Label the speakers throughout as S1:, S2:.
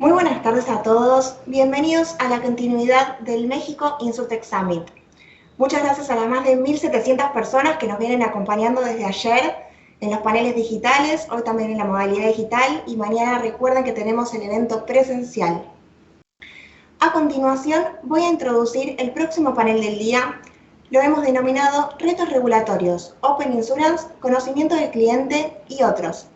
S1: Muy buenas tardes a todos, bienvenidos a la continuidad del México Insurtech Summit. Muchas gracias a las más de 1.700 personas que nos vienen acompañando desde ayer en los paneles digitales, hoy también en la modalidad digital y mañana recuerden que tenemos el evento presencial. A continuación voy a introducir el próximo panel del día, lo hemos denominado Retos Regulatorios, Open Insurance, Conocimiento del Cliente y otros.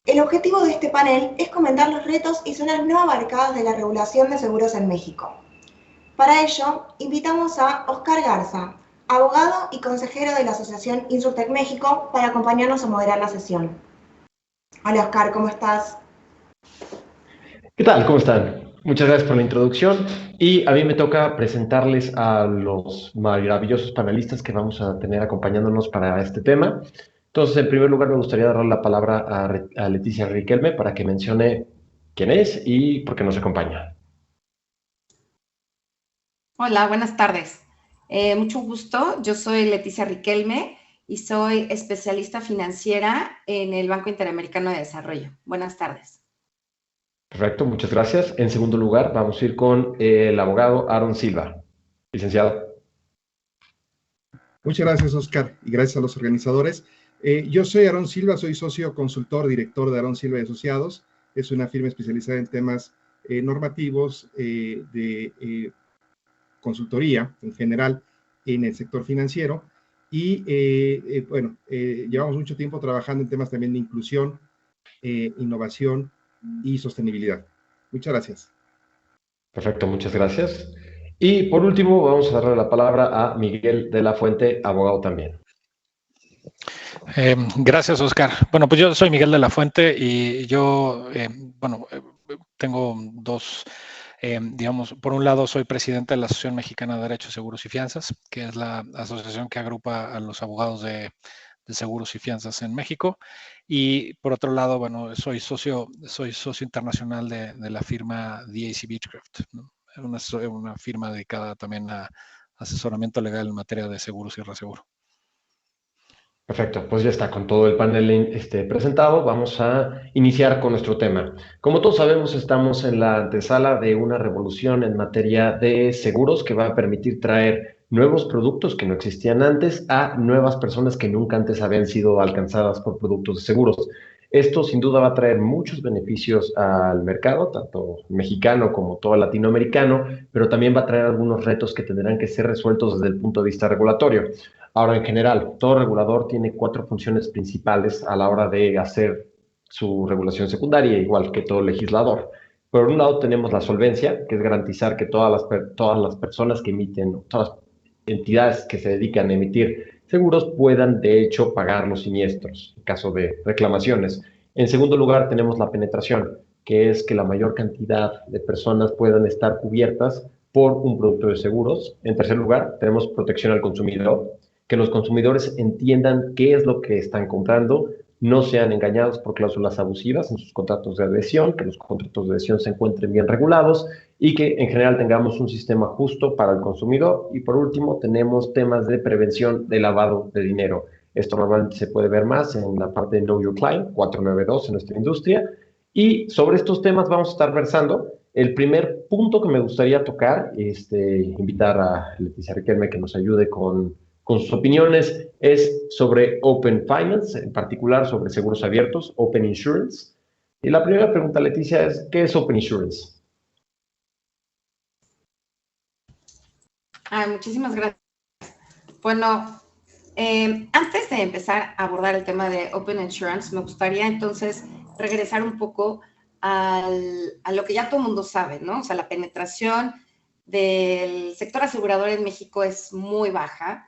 S1: El objetivo de este panel es comentar los retos y zonas no abarcadas de la regulación de seguros en México. Para ello, invitamos a Oscar Garza, abogado y consejero de la Asociación Insurtech México, para acompañarnos a moderar la sesión. Hola Oscar, ¿cómo estás?
S2: ¿Qué tal? ¿Cómo están? Muchas gracias por la introducción y a mí me toca presentarles a los maravillosos panelistas que vamos a tener acompañándonos para este tema. Entonces, en primer lugar, me gustaría darle la palabra a Leticia Riquelme para que mencione quién es y por qué nos acompaña.
S3: Hola, buenas tardes. Mucho gusto. Yo soy Leticia Riquelme y soy especialista financiera en el Banco Interamericano de Desarrollo. Buenas tardes.
S2: Perfecto, muchas gracias. En segundo lugar, vamos a ir con el abogado Aaron Silva. Licenciado.
S4: Muchas gracias, Oscar, y gracias a los organizadores. Yo soy Aaron Silva, soy socio consultor, director de Aaron Silva y Asociados. Es una firma especializada en temas normativos de consultoría en general en el sector financiero. Y llevamos mucho tiempo trabajando en temas también de inclusión, innovación y sostenibilidad. Muchas gracias.
S2: Perfecto, muchas gracias. Y por último, vamos a darle la palabra a Miguel de la Fuente, abogado también.
S5: Gracias, Oscar. Bueno, pues yo soy Miguel de la Fuente y yo, tengo dos, digamos, por un lado soy presidente de la Asociación Mexicana de Derecho, Seguros y Fianzas, que es la asociación que agrupa a los abogados de seguros y fianzas en México. Y por otro lado, bueno, soy socio internacional de la firma DAC Beechcraft, ¿no? Una firma dedicada también a asesoramiento legal en materia de seguros y reaseguro.
S2: Perfecto, pues ya está con todo el panel presentado. Vamos a iniciar con nuestro tema. Como todos sabemos, estamos en la antesala de una revolución en materia de seguros que va a permitir traer nuevos productos que no existían antes a nuevas personas que nunca antes habían sido alcanzadas por productos de seguros. Esto sin duda va a traer muchos beneficios al mercado, tanto mexicano como todo latinoamericano, pero también va a traer algunos retos que tendrán que ser resueltos desde el punto de vista regulatorio. Ahora, en general, todo regulador tiene 4 funciones principales a la hora de hacer su regulación secundaria, igual que todo legislador. Por un lado tenemos la solvencia, que es garantizar que todas las personas que emiten, todas las entidades que se dedican a emitir seguros puedan, de hecho, pagar los siniestros en caso de reclamaciones. En segundo lugar, tenemos la penetración, que es que la mayor cantidad de personas puedan estar cubiertas por un producto de seguros. En tercer lugar, tenemos protección al consumidor, que los consumidores entiendan qué es lo que están comprando, no sean engañados por cláusulas abusivas en sus contratos de adhesión, que los contratos de adhesión se encuentren bien regulados y que en general tengamos un sistema justo para el consumidor. Y por último, tenemos temas de prevención de lavado de dinero. Esto normalmente se puede ver más en la parte de Know Your Client, 492 en nuestra industria. Y sobre estos temas vamos a estar versando. El primer punto que me gustaría tocar, invitar a Leticia Riquelme que nos ayude con sus opiniones, es sobre Open Finance, en particular sobre seguros abiertos, Open Insurance. Y la primera pregunta, Leticia, es ¿qué es Open Insurance?
S3: Muchísimas gracias. Bueno, antes de empezar a abordar el tema de Open Insurance, me gustaría entonces regresar un poco a lo que ya todo el mundo sabe, ¿no? O sea, la penetración del sector asegurador en México es muy baja,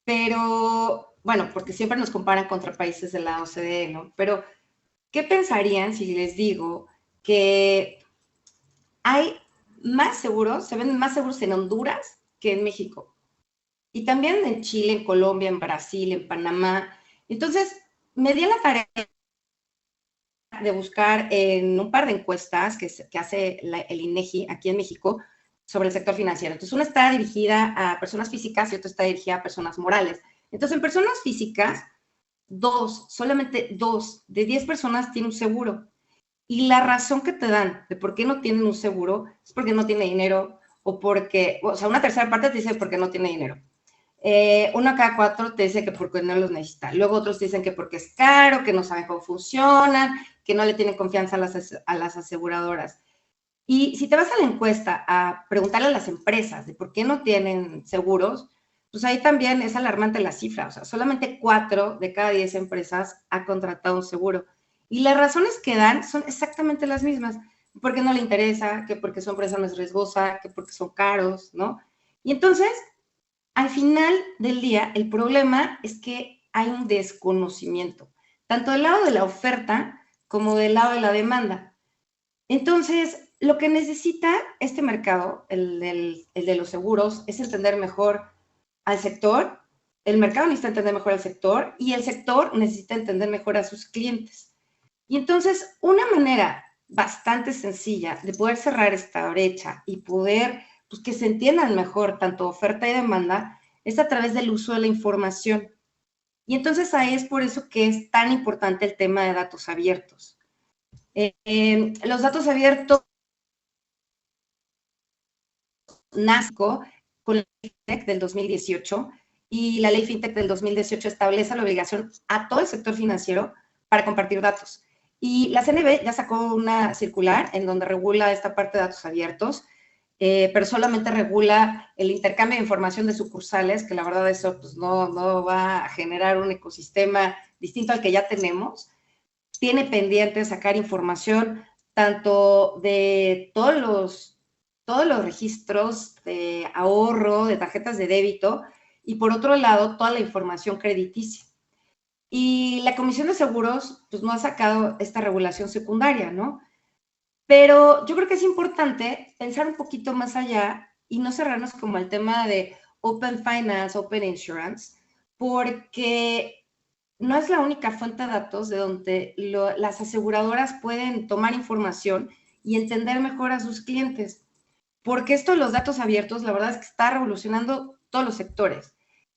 S3: pero, bueno, porque siempre nos comparan contra países de la OCDE, ¿no? Pero, ¿qué pensarían si les digo que hay más seguros, se venden más seguros en Honduras que en México? Y también en Chile, en Colombia, en Brasil, en Panamá. Entonces, me di a la tarea de buscar en un par de encuestas que hace el INEGI aquí en México sobre el sector financiero. Entonces, una está dirigida a personas físicas y otra está dirigida a personas morales. Entonces, en personas físicas, solamente 2 de 10 personas tienen un seguro. y la razón que te dan de por qué no tienen un seguro es porque no tiene dinero o porque, o sea, una tercera parte te dice porque no tiene dinero. Uno cada 4 te dice que porque no los necesita. Luego otros dicen que porque es caro, que no saben cómo funcionan, que no le tienen confianza a las aseguradoras. Y si te vas a la encuesta a preguntarle a las empresas de por qué no tienen seguros, pues ahí también es alarmante la cifra. O sea, solamente 4 de cada 10 empresas ha contratado un seguro. Y las razones que dan son exactamente las mismas. Porque no le interesa, que porque su empresa no es riesgosa, que porque son caros, ¿no? Y entonces, al final del día, el problema es que hay un desconocimiento, tanto del lado de la oferta como del lado de la demanda. Entonces, lo que necesita este mercado, el de los seguros, es entender mejor al sector, el mercado necesita entender mejor al sector y el sector necesita entender mejor a sus clientes. Y entonces, una manera bastante sencilla de poder cerrar esta brecha y poder pues, que se entiendan mejor tanto oferta y demanda es a través del uso de la información. Y entonces ahí es por eso que es tan importante el tema de datos abiertos. Los datos abiertos NASCO con la ley FinTech del 2018 y la ley FinTech del 2018 establece la obligación a todo el sector financiero para compartir datos. Y la CNB ya sacó una circular en donde regula esta parte de datos abiertos, pero solamente regula el intercambio de información de sucursales, que la verdad eso pues, no va a generar un ecosistema distinto al que ya tenemos. Tiene pendiente sacar información tanto de todos los registros de ahorro, de tarjetas de débito, y por otro lado, toda la información crediticia. Y la Comisión de Seguros, pues no ha sacado esta regulación secundaria, ¿no? Pero yo creo que es importante pensar un poquito más allá y no cerrarnos como el tema de Open Finance, Open Insurance, porque no es la única fuente de datos de donde las aseguradoras pueden tomar información y entender mejor a sus clientes. Porque esto de los datos abiertos, la verdad es que está revolucionando todos los sectores.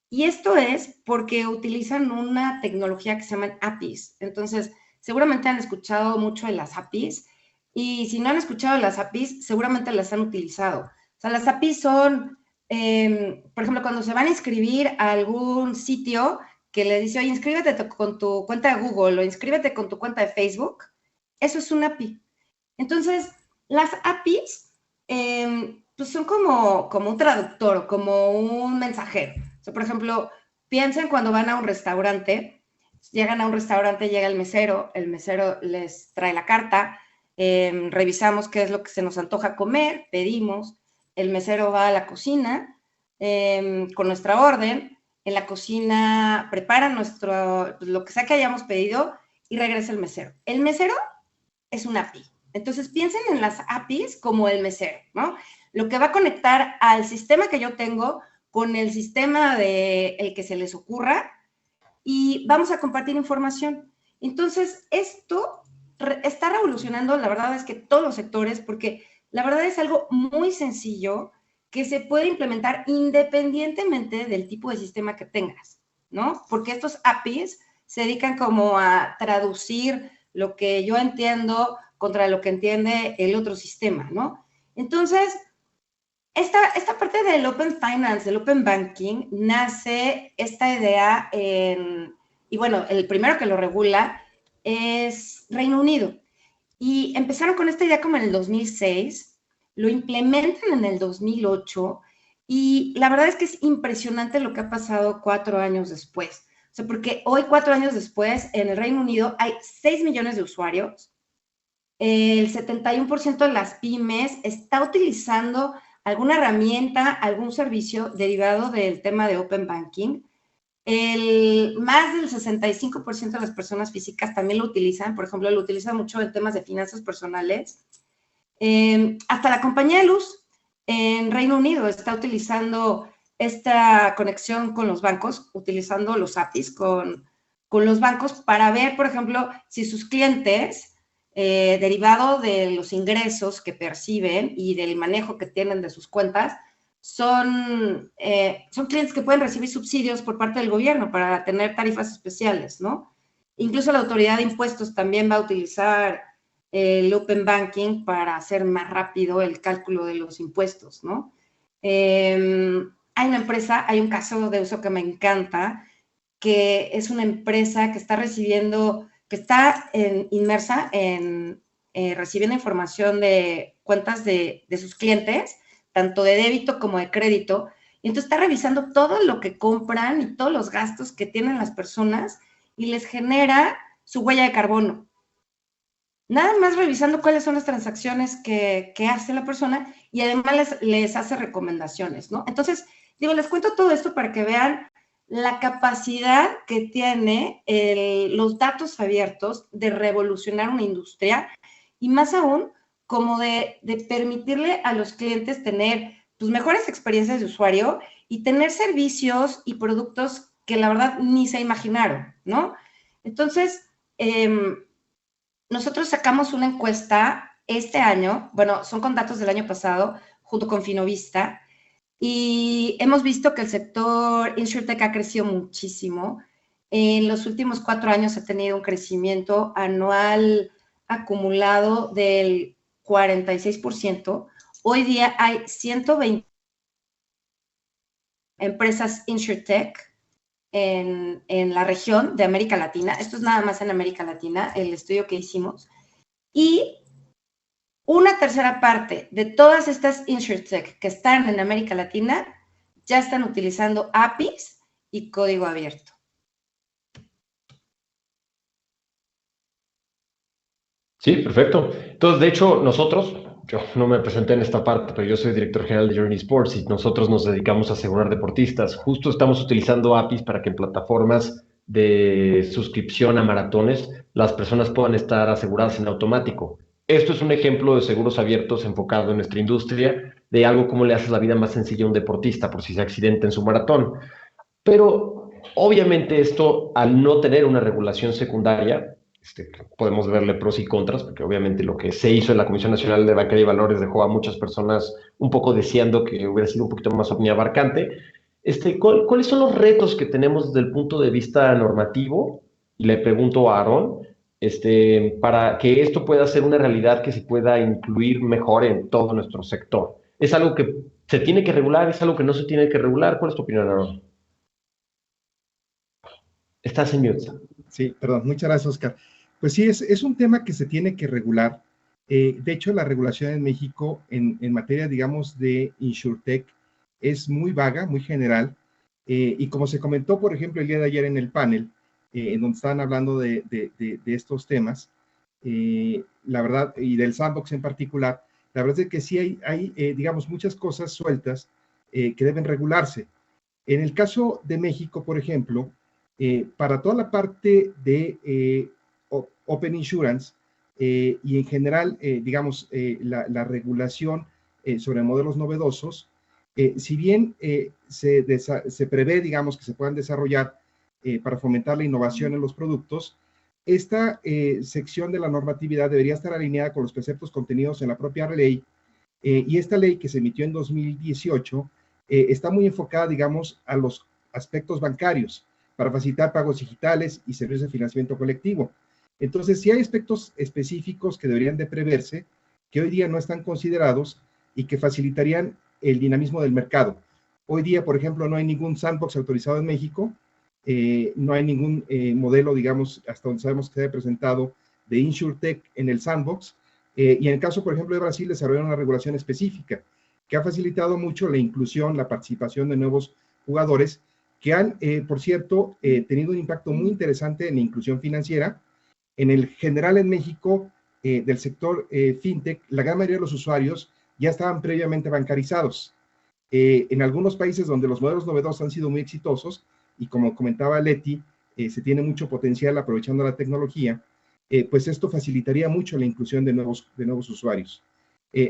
S3: Y esto es porque utilizan una tecnología que se llaman APIs. Entonces, seguramente han escuchado mucho de las APIs. Y si no han escuchado de las APIs, seguramente las han utilizado. O sea, las APIs son, por ejemplo, cuando se van a inscribir a algún sitio que le dice, oye, inscríbete con tu cuenta de Google o inscríbete con tu cuenta de Facebook, eso es un API. Entonces, las APIs pues son como un traductor, como un mensajero. O sea, por ejemplo, piensen cuando van a un restaurante, llegan a un restaurante, llega el mesero les trae la carta, revisamos qué es lo que se nos antoja comer, pedimos, el mesero va a la cocina con nuestra orden, en la cocina prepara lo que sea que hayamos pedido y regresa el mesero. El mesero es un API. Entonces, piensen en las APIs como el mesero, ¿no? Lo que va a conectar al sistema que yo tengo con el sistema el que se les ocurra y vamos a compartir información. Entonces, esto está revolucionando, la verdad es que todos los sectores, porque la verdad es algo muy sencillo que se puede implementar independientemente del tipo de sistema que tengas, ¿no? Porque estos APIs se dedican como a traducir lo que yo entiendo contra lo que entiende el otro sistema, ¿no? Entonces, esta parte del Open Finance, del Open Banking, nace esta idea y bueno, el primero que lo regula es Reino Unido. Y empezaron con esta idea como en el 2006, lo implementan en el 2008 y la verdad es que es impresionante lo que ha pasado 4 años después. O sea, porque hoy, 4 años después, en el Reino Unido hay 6 millones de usuarios. El 71% de las pymes está utilizando alguna herramienta, algún servicio derivado del tema de Open Banking. Más del 65% de las personas físicas también lo utilizan. Por ejemplo, lo utilizan mucho en temas de finanzas personales. Hasta la compañía de luz en Reino Unido está utilizando esta conexión con los bancos, utilizando los APIs con los bancos para ver, por ejemplo, si sus clientes, derivado de los ingresos que perciben y del manejo que tienen de sus cuentas, son clientes que pueden recibir subsidios por parte del gobierno para tener tarifas especiales, ¿no? Incluso la autoridad de impuestos también va a utilizar el Open Banking para hacer más rápido el cálculo de los impuestos, ¿no? Hay una empresa, hay un caso de uso que me encanta, que es una empresa que está recibiendo, que está inmersa en recibiendo información de cuentas de sus clientes, tanto de débito como de crédito, y entonces está revisando todo lo que compran y todos los gastos que tienen las personas y les genera su huella de carbono. Nada más revisando cuáles son las transacciones que hace la persona y además les hace recomendaciones, ¿no? Entonces, digo, les cuento todo esto para que vean la capacidad que tiene los datos abiertos de revolucionar una industria y más aún como de permitirle a los clientes tener pues, mejores experiencias de usuario y tener servicios y productos que la verdad ni se imaginaron, ¿no? Entonces, nosotros sacamos una encuesta este año, bueno, son con datos del año pasado, junto con Finovista, y hemos visto que el sector InsurTech ha crecido muchísimo. En los últimos 4 años ha tenido un crecimiento anual acumulado del 46%. Hoy día hay 120 empresas InsurTech en la región de América Latina. Esto es nada más en América Latina, el estudio que hicimos. Y una tercera parte de todas estas InsurTech que están en América Latina ya están utilizando APIs y código abierto.
S2: Sí, perfecto. Entonces, de hecho, yo no me presenté en esta parte, pero yo soy director general de Journey Sports y nosotros nos dedicamos a asegurar deportistas. Justo estamos utilizando APIs para que en plataformas de suscripción a maratones las personas puedan estar aseguradas en automático. Esto es un ejemplo de seguros abiertos enfocado en nuestra industria, de algo como le haces la vida más sencilla a un deportista por si se accidenta en su maratón. Pero obviamente esto, al no tener una regulación secundaria, podemos verle pros y contras, porque obviamente lo que se hizo en la Comisión Nacional de Bancaria y Valores dejó a muchas personas un poco deseando que hubiera sido un poquito más omniabarcante. ¿Cuáles son los retos que tenemos desde el punto de vista normativo? Y le pregunto a Aarón, para que esto pueda ser una realidad que se pueda incluir mejor en todo nuestro sector. ¿Es algo que se tiene que regular? ¿Es algo que no se tiene que regular? ¿Cuál es tu opinión, Aarón? Estás en mute.
S4: Sí, perdón, muchas gracias, Oscar. Pues sí, es un tema que se tiene que regular. De hecho, la regulación en México en materia, digamos, de InsurTech es muy vaga, muy general. Y como se comentó, por ejemplo, el día de ayer en el panel, en donde estaban hablando de estos temas, la verdad, y del sandbox en particular, la verdad es que sí hay digamos, muchas cosas sueltas que deben regularse. En el caso de México, por ejemplo, para toda la parte de Open Insurance y en general, digamos, la regulación sobre modelos novedosos, si bien se prevé, digamos, que se puedan desarrollar para fomentar la innovación en los productos, esta sección de la normatividad debería estar alineada con los preceptos contenidos en la propia ley, y esta ley que se emitió en 2018 está muy enfocada, digamos, a los aspectos bancarios para facilitar pagos digitales y servicios de financiamiento colectivo. Entonces, sí hay aspectos específicos que deberían de preverse, que hoy día no están considerados y que facilitarían el dinamismo del mercado. Hoy día, por ejemplo, no hay ningún sandbox autorizado en México, no hay ningún modelo, digamos, hasta donde sabemos que se ha presentado de InsurTech en el sandbox, y en el caso, por ejemplo, de Brasil, desarrollaron una regulación específica que ha facilitado mucho la inclusión, la participación de nuevos jugadores que han, por cierto, tenido un impacto muy interesante en la inclusión financiera. En el general en México, del sector fintech, la gran mayoría de los usuarios ya estaban previamente bancarizados. En algunos países donde los modelos novedosos han sido muy exitosos, y como comentaba Leti, se tiene mucho potencial aprovechando la tecnología, pues esto facilitaría mucho la inclusión de nuevos usuarios.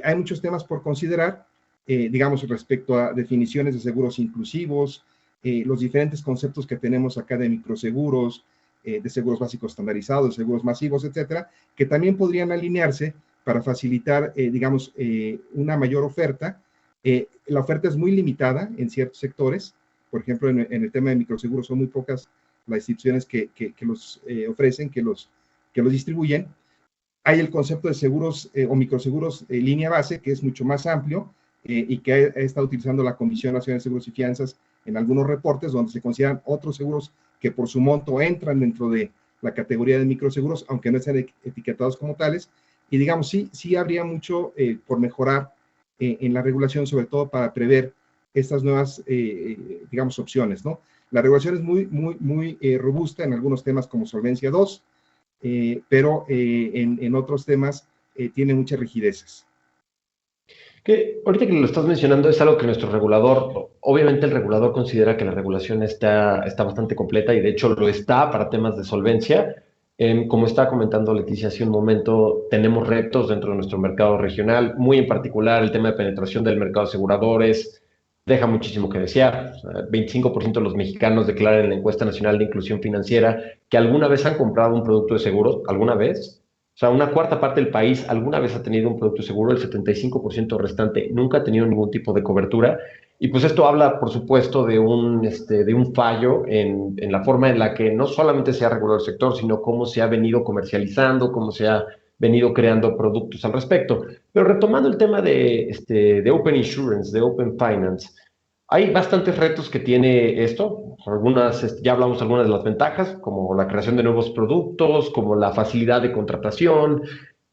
S4: Hay muchos temas por considerar, digamos, respecto a definiciones de seguros inclusivos, los diferentes conceptos que tenemos acá de microseguros, de seguros básicos estandarizados, de seguros masivos, etcétera, que también podrían alinearse para facilitar, digamos, una mayor oferta. La oferta es muy limitada en ciertos sectores. Por ejemplo, en el tema de microseguros son muy pocas las instituciones que los ofrecen, que los distribuyen. Hay el concepto de seguros o microseguros línea base, que es mucho más amplio y que ha estado utilizando la Comisión Nacional de Seguros y Fianzas en algunos reportes, donde se consideran otros seguros que por su monto entran dentro de la categoría de microseguros, aunque no estén etiquetados como tales. Y digamos, sí habría mucho por mejorar en la regulación, sobre todo para prever estas nuevas, digamos, opciones, ¿no? La regulación es muy robusta en algunos temas como Solvencia II, pero en otros temas tiene muchas rigidezes.
S2: Que ahorita que lo estás mencionando es algo que nuestro regulador, obviamente el regulador considera que la regulación está bastante completa y de hecho lo está para temas de solvencia. Como estaba comentando Leticia hace un momento, tenemos retos dentro de nuestro mercado regional, muy en particular el tema de penetración del mercado de aseguradores, deja muchísimo que desear. O sea, 25% de los mexicanos declaran en la encuesta nacional de inclusión financiera que alguna vez han comprado un producto de seguros, alguna vez. O sea, una cuarta parte del país alguna vez ha tenido un producto seguro, el 75% restante nunca ha tenido ningún tipo de cobertura. Y pues esto habla, por supuesto, de un fallo en la forma en la que no solamente se ha regulado el sector, sino cómo se ha venido comercializando, cómo se ha venido creando productos al respecto. Pero retomando el tema de Open Insurance, de Open Finance, hay bastantes retos que tiene esto. Algunas, ya hablamos de algunas de las ventajas, como la creación de nuevos productos, como la facilidad de contratación,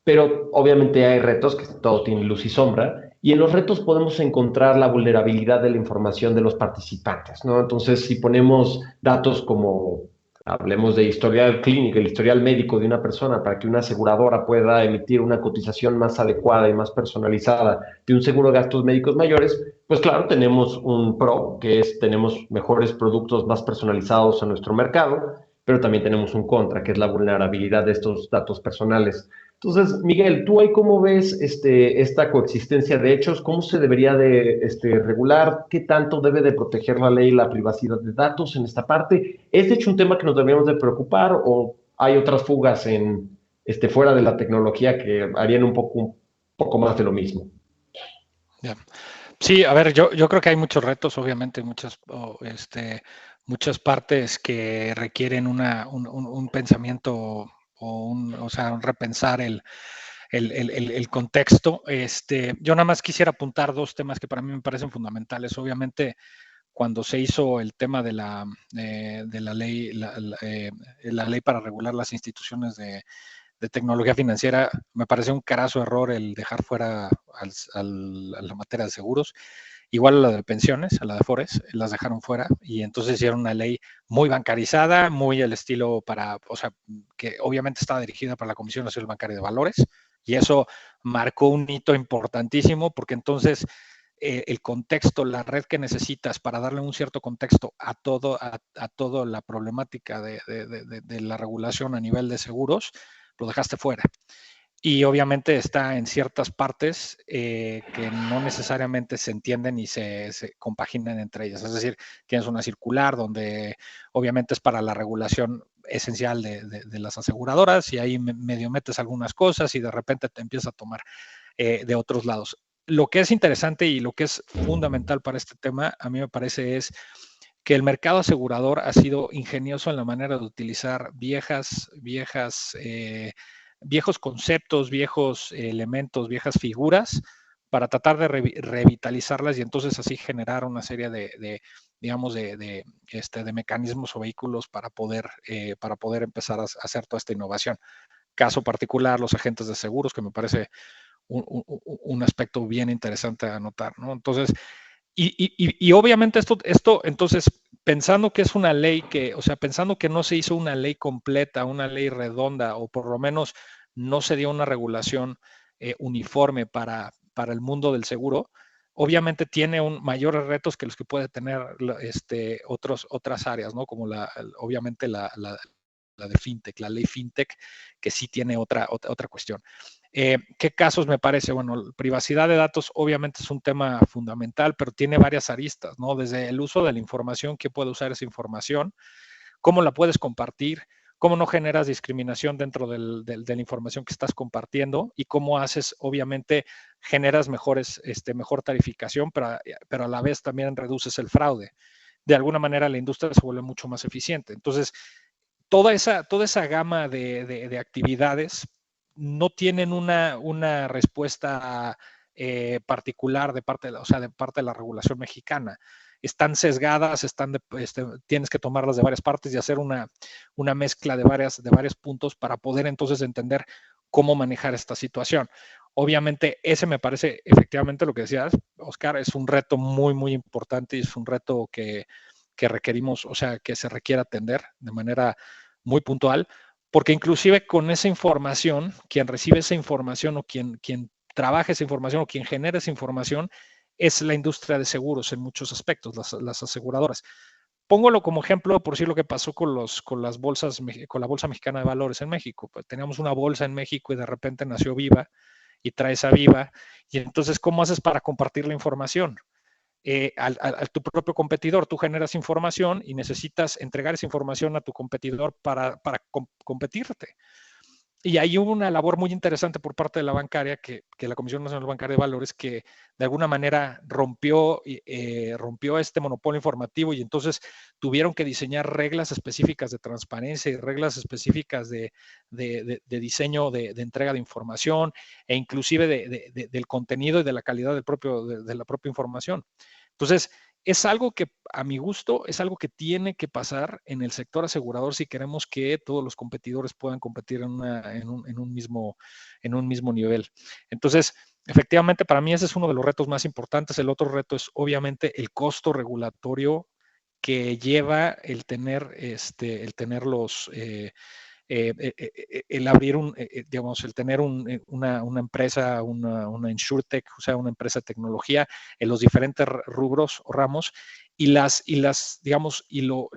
S2: pero obviamente hay retos que todo tiene luz y sombra, y en los retos podemos encontrar la vulnerabilidad de la información de los participantes, ¿no? Entonces, si ponemos datos como, hablemos de historial clínico, el historial médico de una persona, para que una aseguradora pueda emitir una cotización más adecuada y más personalizada de un seguro de gastos médicos mayores, pues claro, tenemos un pro, que es tenemos mejores productos más personalizados en nuestro mercado, pero también tenemos un contra, que es la vulnerabilidad de estos datos personales. Entonces, Miguel, ¿tú ahí cómo ves esta coexistencia de hechos? ¿Cómo se debería de regular? ¿Qué tanto debe de proteger la ley la privacidad de datos en esta parte? ¿Es de hecho un tema que nos deberíamos de preocupar o hay otras fugas fuera de la tecnología que harían un poco más de lo mismo?
S5: Yeah. Sí, a ver, yo creo que hay muchos retos, obviamente, muchas partes que requieren un pensamiento o sea, un repensar el contexto. Yo nada más quisiera apuntar dos temas que para mí me parecen fundamentales. Obviamente, cuando se hizo el tema de la ley, la ley para regular las instituciones de tecnología financiera, me parece un carazo error el dejar fuera a la materia de seguros. Igual a la de pensiones, a la de Afores, las dejaron fuera y entonces hicieron una ley muy bancarizada, muy al estilo o sea, que obviamente estaba dirigida para la Comisión Nacional Bancaria de Valores y eso marcó un hito importantísimo porque entonces el contexto, la red que necesitas para darle un cierto contexto a toda la problemática de la regulación a nivel de seguros, lo dejaste fuera. Y obviamente está en ciertas partes que no necesariamente se entienden y se compaginan entre ellas. Es decir, tienes una circular donde obviamente es para la regulación esencial de las aseguradoras y ahí medio metes algunas cosas y de repente te empieza a tomar de otros lados. Lo que es interesante y lo que es fundamental para este tema, a mí me parece, es que el mercado asegurador ha sido ingenioso en la manera de utilizar viejos conceptos, viejos elementos, viejas figuras para tratar de revitalizarlas y entonces así generar una serie digamos, de mecanismos o vehículos para poder empezar a hacer toda esta innovación. Caso particular, los agentes de seguros, que me parece un aspecto bien interesante a anotar, ¿no? Entonces, y obviamente esto, entonces, pensando que es una ley o sea, pensando que no se hizo una ley completa, una ley redonda, o por lo menos no se dio una regulación uniforme para el mundo del seguro, obviamente tiene mayores retos que los que puede tener otras áreas, ¿no? Como obviamente la de FinTech, la ley FinTech, que sí tiene otra cuestión. ¿Qué casos me parece? Bueno, privacidad de datos obviamente es un tema fundamental, pero tiene varias aristas, ¿no? Desde el uso de la información, ¿qué puede usar esa información? ¿Cómo la puedes compartir? ¿Cómo no generas discriminación dentro de la información que estás compartiendo? Y cómo haces, obviamente, generas mejor tarificación, pero a la vez también reduces el fraude. De alguna manera la industria se vuelve mucho más eficiente. Entonces, toda esa gama de actividades no tienen una respuesta particular de parte de la regulación mexicana. Están sesgadas, tienes que tomarlas de varias partes y hacer una mezcla de varios puntos para poder entonces entender cómo manejar esta situación. Obviamente, ese me parece efectivamente lo que decías, Oscar, es un reto muy, muy importante y es un reto que requerimos, o sea, que se requiere atender de manera muy puntual, porque inclusive con esa información, quien recibe esa información o quien trabaja esa información o quien genera esa información es la industria de seguros en muchos aspectos, las aseguradoras. Póngalo como ejemplo por si lo que pasó con la Bolsa Mexicana de Valores en México. Pues teníamos una bolsa en México y de repente nació Viva y traes a Viva. Y entonces, ¿cómo haces para compartir la información? A tu propio competidor, tú generas información y necesitas entregar esa información a tu competidor para competirte. Y hay una labor muy interesante por parte de la bancaria, que la Comisión Nacional Bancaria de Valores, que de alguna manera rompió este monopolio informativo y entonces tuvieron que diseñar reglas específicas de transparencia y reglas específicas de diseño de entrega de información e inclusive del contenido y de la calidad de la propia información. Entonces, es algo que, a mi gusto, es algo que tiene que pasar en el sector asegurador si queremos que todos los competidores puedan competir en un mismo nivel. Entonces, efectivamente, para mí ese es uno de los retos más importantes. El otro reto es, obviamente, el costo regulatorio que lleva el tener el abrir el tener una empresa, una InsurTech, o sea, una empresa de tecnología en los diferentes rubros o ramos y lo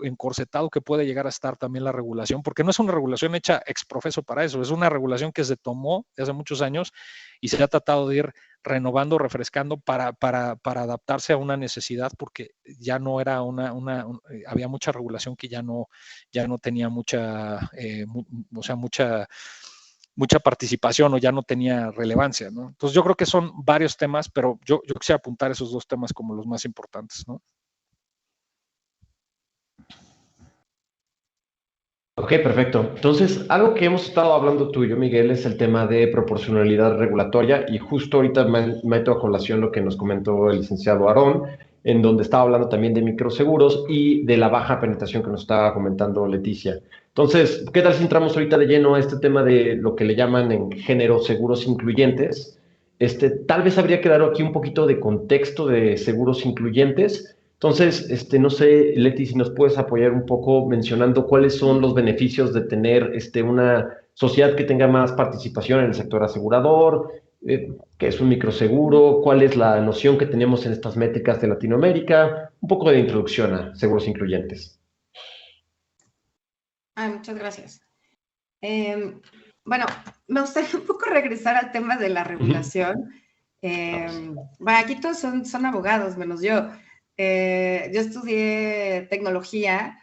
S5: encorsetado que puede llegar a estar también la regulación, porque no es una regulación hecha ex profeso para eso, es una regulación que se tomó de hace muchos años y se ha tratado de ir renovando, refrescando para adaptarse a una necesidad, porque ya no era había mucha regulación que ya no tenía mucha participación o ya no tenía relevancia, ¿no? Entonces yo creo que son varios temas, pero yo quisiera apuntar esos dos temas como los más importantes, ¿no?
S2: Ok, perfecto. Entonces, algo que hemos estado hablando tú y yo, Miguel, es el tema de proporcionalidad regulatoria y justo ahorita me meto a colación lo que nos comentó el licenciado Aarón, en donde estaba hablando también de microseguros y de la baja penetración que nos estaba comentando Leticia. Entonces, ¿qué tal si entramos ahorita de lleno a este tema de lo que le llaman en género seguros incluyentes? Tal vez habría que dar aquí un poquito de contexto de seguros incluyentes. Entonces, no sé, Leti, si nos puedes apoyar un poco mencionando cuáles son los beneficios de tener una sociedad que tenga más participación en el sector asegurador, qué es un microseguro, cuál es la noción que tenemos en estas métricas de Latinoamérica, un poco de introducción a seguros incluyentes.
S3: Muchas gracias. Bueno, me gustaría un poco regresar al tema de la regulación. Bueno, aquí todos son abogados, menos yo. Yo estudié tecnología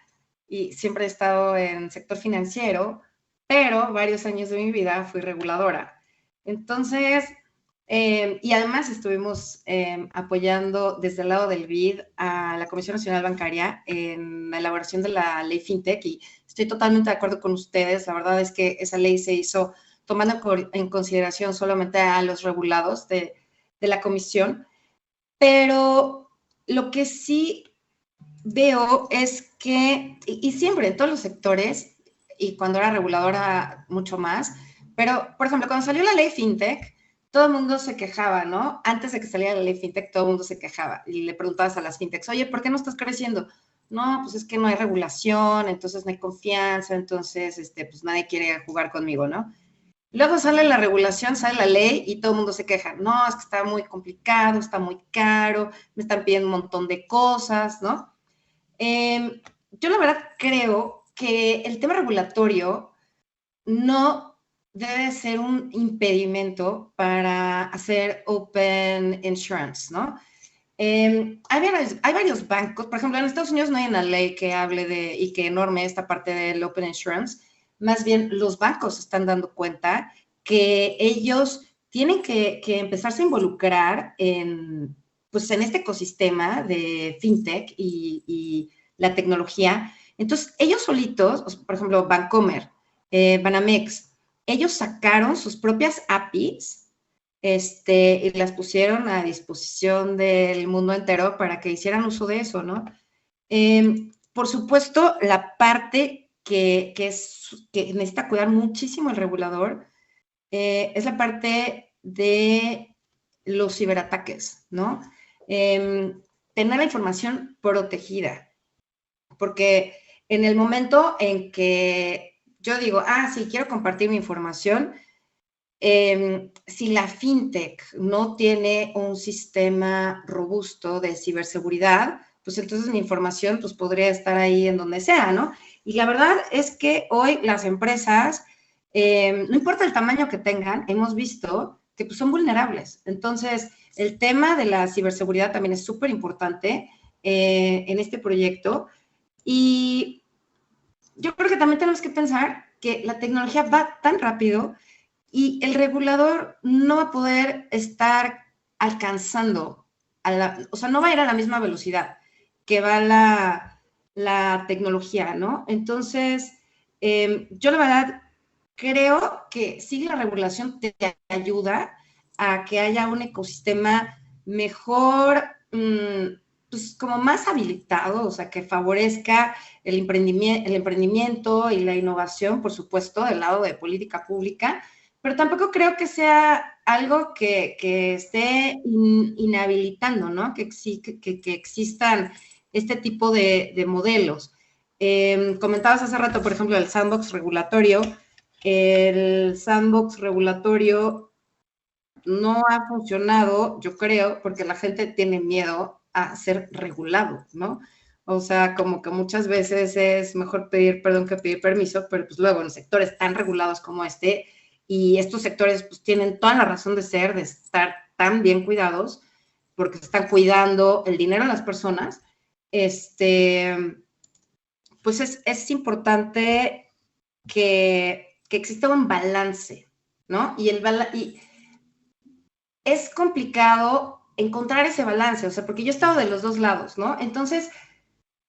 S3: y siempre he estado en sector financiero, pero varios años de mi vida fui reguladora. Entonces, y además estuvimos apoyando desde el lado del BID a la Comisión Nacional Bancaria en la elaboración de la ley FinTech y estoy totalmente de acuerdo con ustedes. La verdad es que esa ley se hizo tomando en consideración solamente a los regulados de la comisión, pero lo que sí veo es que, y siempre en todos los sectores, y cuando era reguladora mucho más, pero, por ejemplo, cuando salió la ley FinTech, todo el mundo se quejaba, ¿no? Antes de que saliera la ley FinTech, todo el mundo se quejaba y le preguntabas a las FinTechs, oye, ¿por qué no estás creciendo? No, pues es que no hay regulación, entonces no hay confianza, entonces, pues nadie quiere jugar conmigo, ¿no? Luego sale la regulación, sale la ley y todo el mundo se queja. No, es que está muy complicado, está muy caro, me están pidiendo un montón de cosas, ¿no? Yo la verdad creo que el tema regulatorio no debe ser un impedimento para hacer open insurance, ¿no? Hay varios bancos, por ejemplo, en Estados Unidos no hay una ley que hable y que norme esta parte del open insurance. Más bien, los bancos se están dando cuenta que ellos tienen que empezarse a involucrar en este ecosistema de FinTech y la tecnología. Entonces, ellos solitos, por ejemplo, Bancomer, Banamex, ellos sacaron sus propias APIs y las pusieron a disposición del mundo entero para que hicieran uso de eso, ¿no? Por supuesto, la parte que necesita cuidar muchísimo el regulador es la parte de los ciberataques, ¿no? Tener la información protegida, porque en el momento en que yo digo, sí, quiero compartir mi información, si la fintech no tiene un sistema robusto de ciberseguridad, pues entonces mi información pues podría estar ahí en donde sea, ¿no? Y la verdad es que hoy las empresas, no importa el tamaño que tengan, hemos visto que pues, son vulnerables. Entonces, el tema de la ciberseguridad también es súper importante en este proyecto. Y yo creo que también tenemos que pensar que la tecnología va tan rápido y el regulador no va a poder estar alcanzando, o sea, no va a ir a la misma velocidad que va la tecnología, ¿no? Entonces, yo la verdad creo que sí la regulación te ayuda a que haya un ecosistema mejor, pues como más habilitado, o sea, que favorezca el emprendimiento y la innovación, por supuesto, del lado de política pública, pero tampoco creo que sea algo que esté inhabilitando, ¿no? Que existan este tipo de modelos. Comentabas hace rato, por ejemplo, el sandbox regulatorio. El sandbox regulatorio no ha funcionado, yo creo, porque la gente tiene miedo a ser regulado, ¿no? O sea, como que muchas veces es mejor pedir perdón que pedir permiso, pero pues luego en sectores tan regulados como este, y estos sectores pues tienen toda la razón de ser, de estar tan bien cuidados, porque están cuidando el dinero de las personas, pues es importante que exista un balance, ¿no? Y es complicado encontrar ese balance, o sea, porque yo he estado de los dos lados, ¿no? Entonces,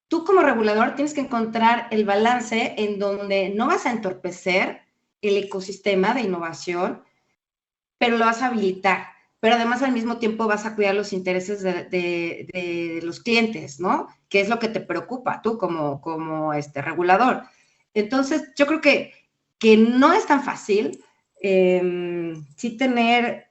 S3: tú como regulador tienes que encontrar el balance en donde no vas a entorpecer el ecosistema de innovación, pero lo vas a habilitar, pero además al mismo tiempo vas a cuidar los intereses de los clientes, ¿no? Que es lo que te preocupa tú como regulador. Entonces, yo creo que no es tan fácil sí tener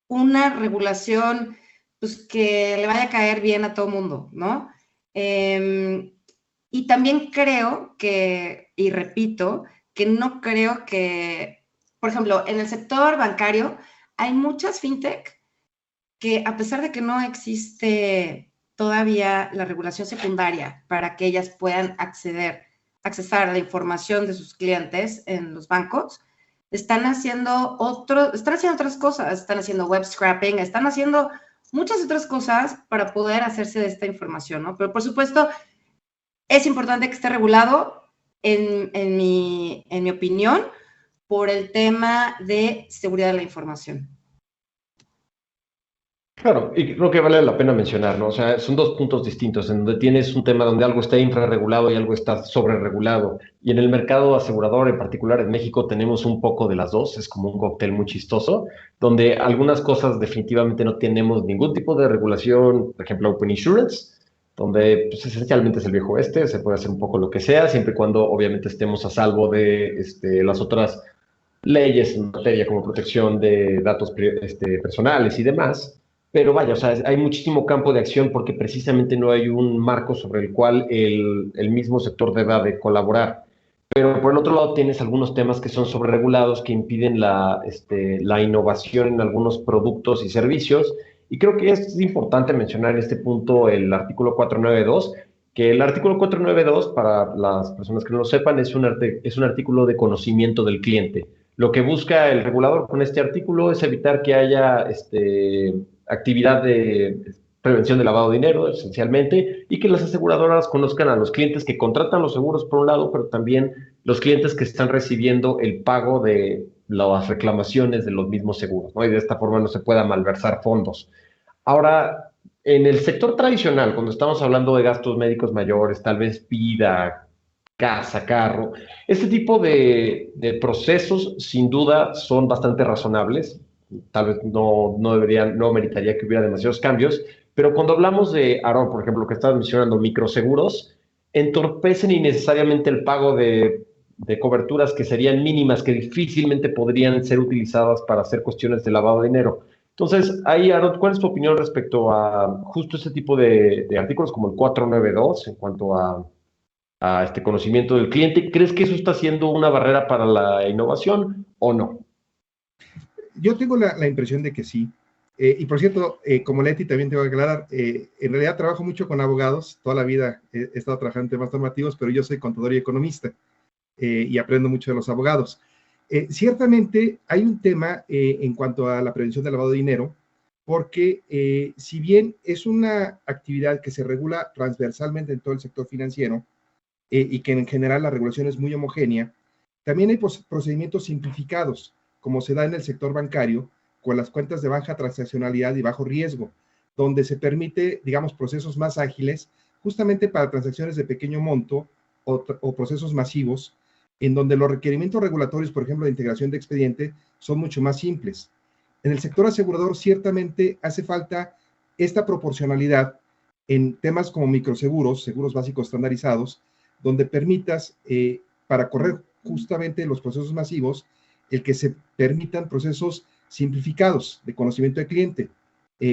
S3: una regulación pues, que le vaya a caer bien a todo mundo, ¿no? Y también creo que, y repito, que no creo que, por ejemplo, en el sector bancario hay muchas fintech que a pesar de que no existe todavía la regulación secundaria para que ellas puedan accesar a la información de sus clientes en los bancos, están haciendo otras cosas, están haciendo web scraping, están haciendo muchas otras cosas para poder hacerse de esta información, ¿no? Pero por supuesto, es importante que esté regulado, en mi opinión, por el tema de seguridad de la información.
S2: Claro, y creo que vale la pena mencionar, ¿no? O sea, son dos puntos distintos, en donde tienes un tema donde algo está infrarregulado y algo está sobreregulado. Y en el mercado asegurador, en particular en México, tenemos un poco de las dos, es como un cóctel muy chistoso, donde algunas cosas definitivamente no tenemos ningún tipo de regulación, por ejemplo, Open Insurance, donde pues, esencialmente es el viejo oeste, se puede hacer un poco lo que sea, siempre y cuando obviamente estemos a salvo de las otras leyes en materia como protección de datos personales y demás. Pero vaya, o sea, hay muchísimo campo de acción porque precisamente no hay un marco sobre el cual el mismo sector deba de colaborar. Pero por el otro lado tienes algunos temas que son sobreregulados que impiden la innovación en algunos productos y servicios. Y creo que es importante mencionar en este punto el artículo 492, que el artículo 492, para las personas que no lo sepan, es un artículo de conocimiento del cliente. Lo que busca el regulador con este artículo es evitar que haya actividad de prevención de lavado de dinero, esencialmente, y que las aseguradoras conozcan a los clientes que contratan los seguros por un lado, pero también los clientes que están recibiendo el pago de las reclamaciones de los mismos seguros, ¿no? Y de esta forma no se pueda malversar fondos. Ahora, en el sector tradicional, cuando estamos hablando de gastos médicos mayores, tal vez PIDA, casa, carro. Este tipo de procesos, sin duda, son bastante razonables. Tal vez no deberían, no meritaría que hubiera demasiados cambios, pero cuando hablamos de, Aaron, por ejemplo, que estabas mencionando, microseguros, entorpecen innecesariamente el pago de coberturas que serían mínimas, que difícilmente podrían ser utilizadas para hacer cuestiones de lavado de dinero. Entonces, ahí, Aaron, ¿cuál es tu opinión respecto a justo ese tipo de artículos como el 492 en cuanto a este conocimiento del cliente? ¿Crees que eso está siendo una barrera para la innovación o no?
S4: Yo tengo la impresión de que sí. Y por cierto, como Leti también tengo que aclarar, en realidad trabajo mucho con abogados, toda la vida he estado trabajando en temas normativos, pero yo soy contador y economista y aprendo mucho de los abogados. Ciertamente hay un tema en cuanto a la prevención del lavado de dinero, porque si bien es una actividad que se regula transversalmente en todo el sector financiero y que en general la regulación es muy homogénea, también hay procedimientos simplificados, como se da en el sector bancario, con las cuentas de baja transaccionalidad y bajo riesgo, donde se permite, digamos, procesos más ágiles, justamente para transacciones de pequeño monto o procesos masivos, en donde los requerimientos regulatorios, por ejemplo, de integración de expediente, son mucho más simples. En el sector asegurador, ciertamente hace falta esta proporcionalidad en temas como microseguros, seguros básicos estandarizados, donde permitas, para correr justamente los procesos masivos, el que se permitan procesos simplificados de conocimiento de cliente,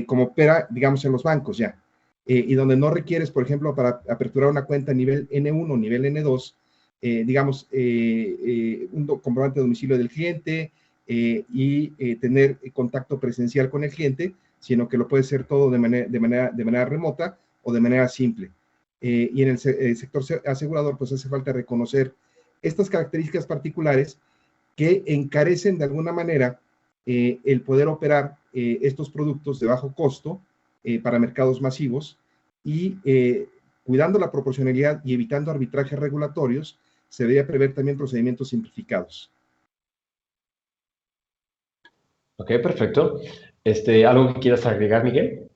S4: como opera, digamos, en los bancos ya, y donde no requieres, por ejemplo, para aperturar una cuenta a nivel N1 o nivel N2, digamos, un comprobante de domicilio del cliente y tener contacto presencial con el cliente, sino que lo puede ser todo de manera remota o de manera simple. Y en el sector asegurador, pues hace falta reconocer estas características particulares que encarecen de alguna manera el poder operar estos productos de bajo costo para mercados masivos y cuidando la proporcionalidad y evitando arbitrajes regulatorios, se debería prever también procedimientos simplificados.
S2: Ok, perfecto. ¿Algo que quieras agregar, Miguel?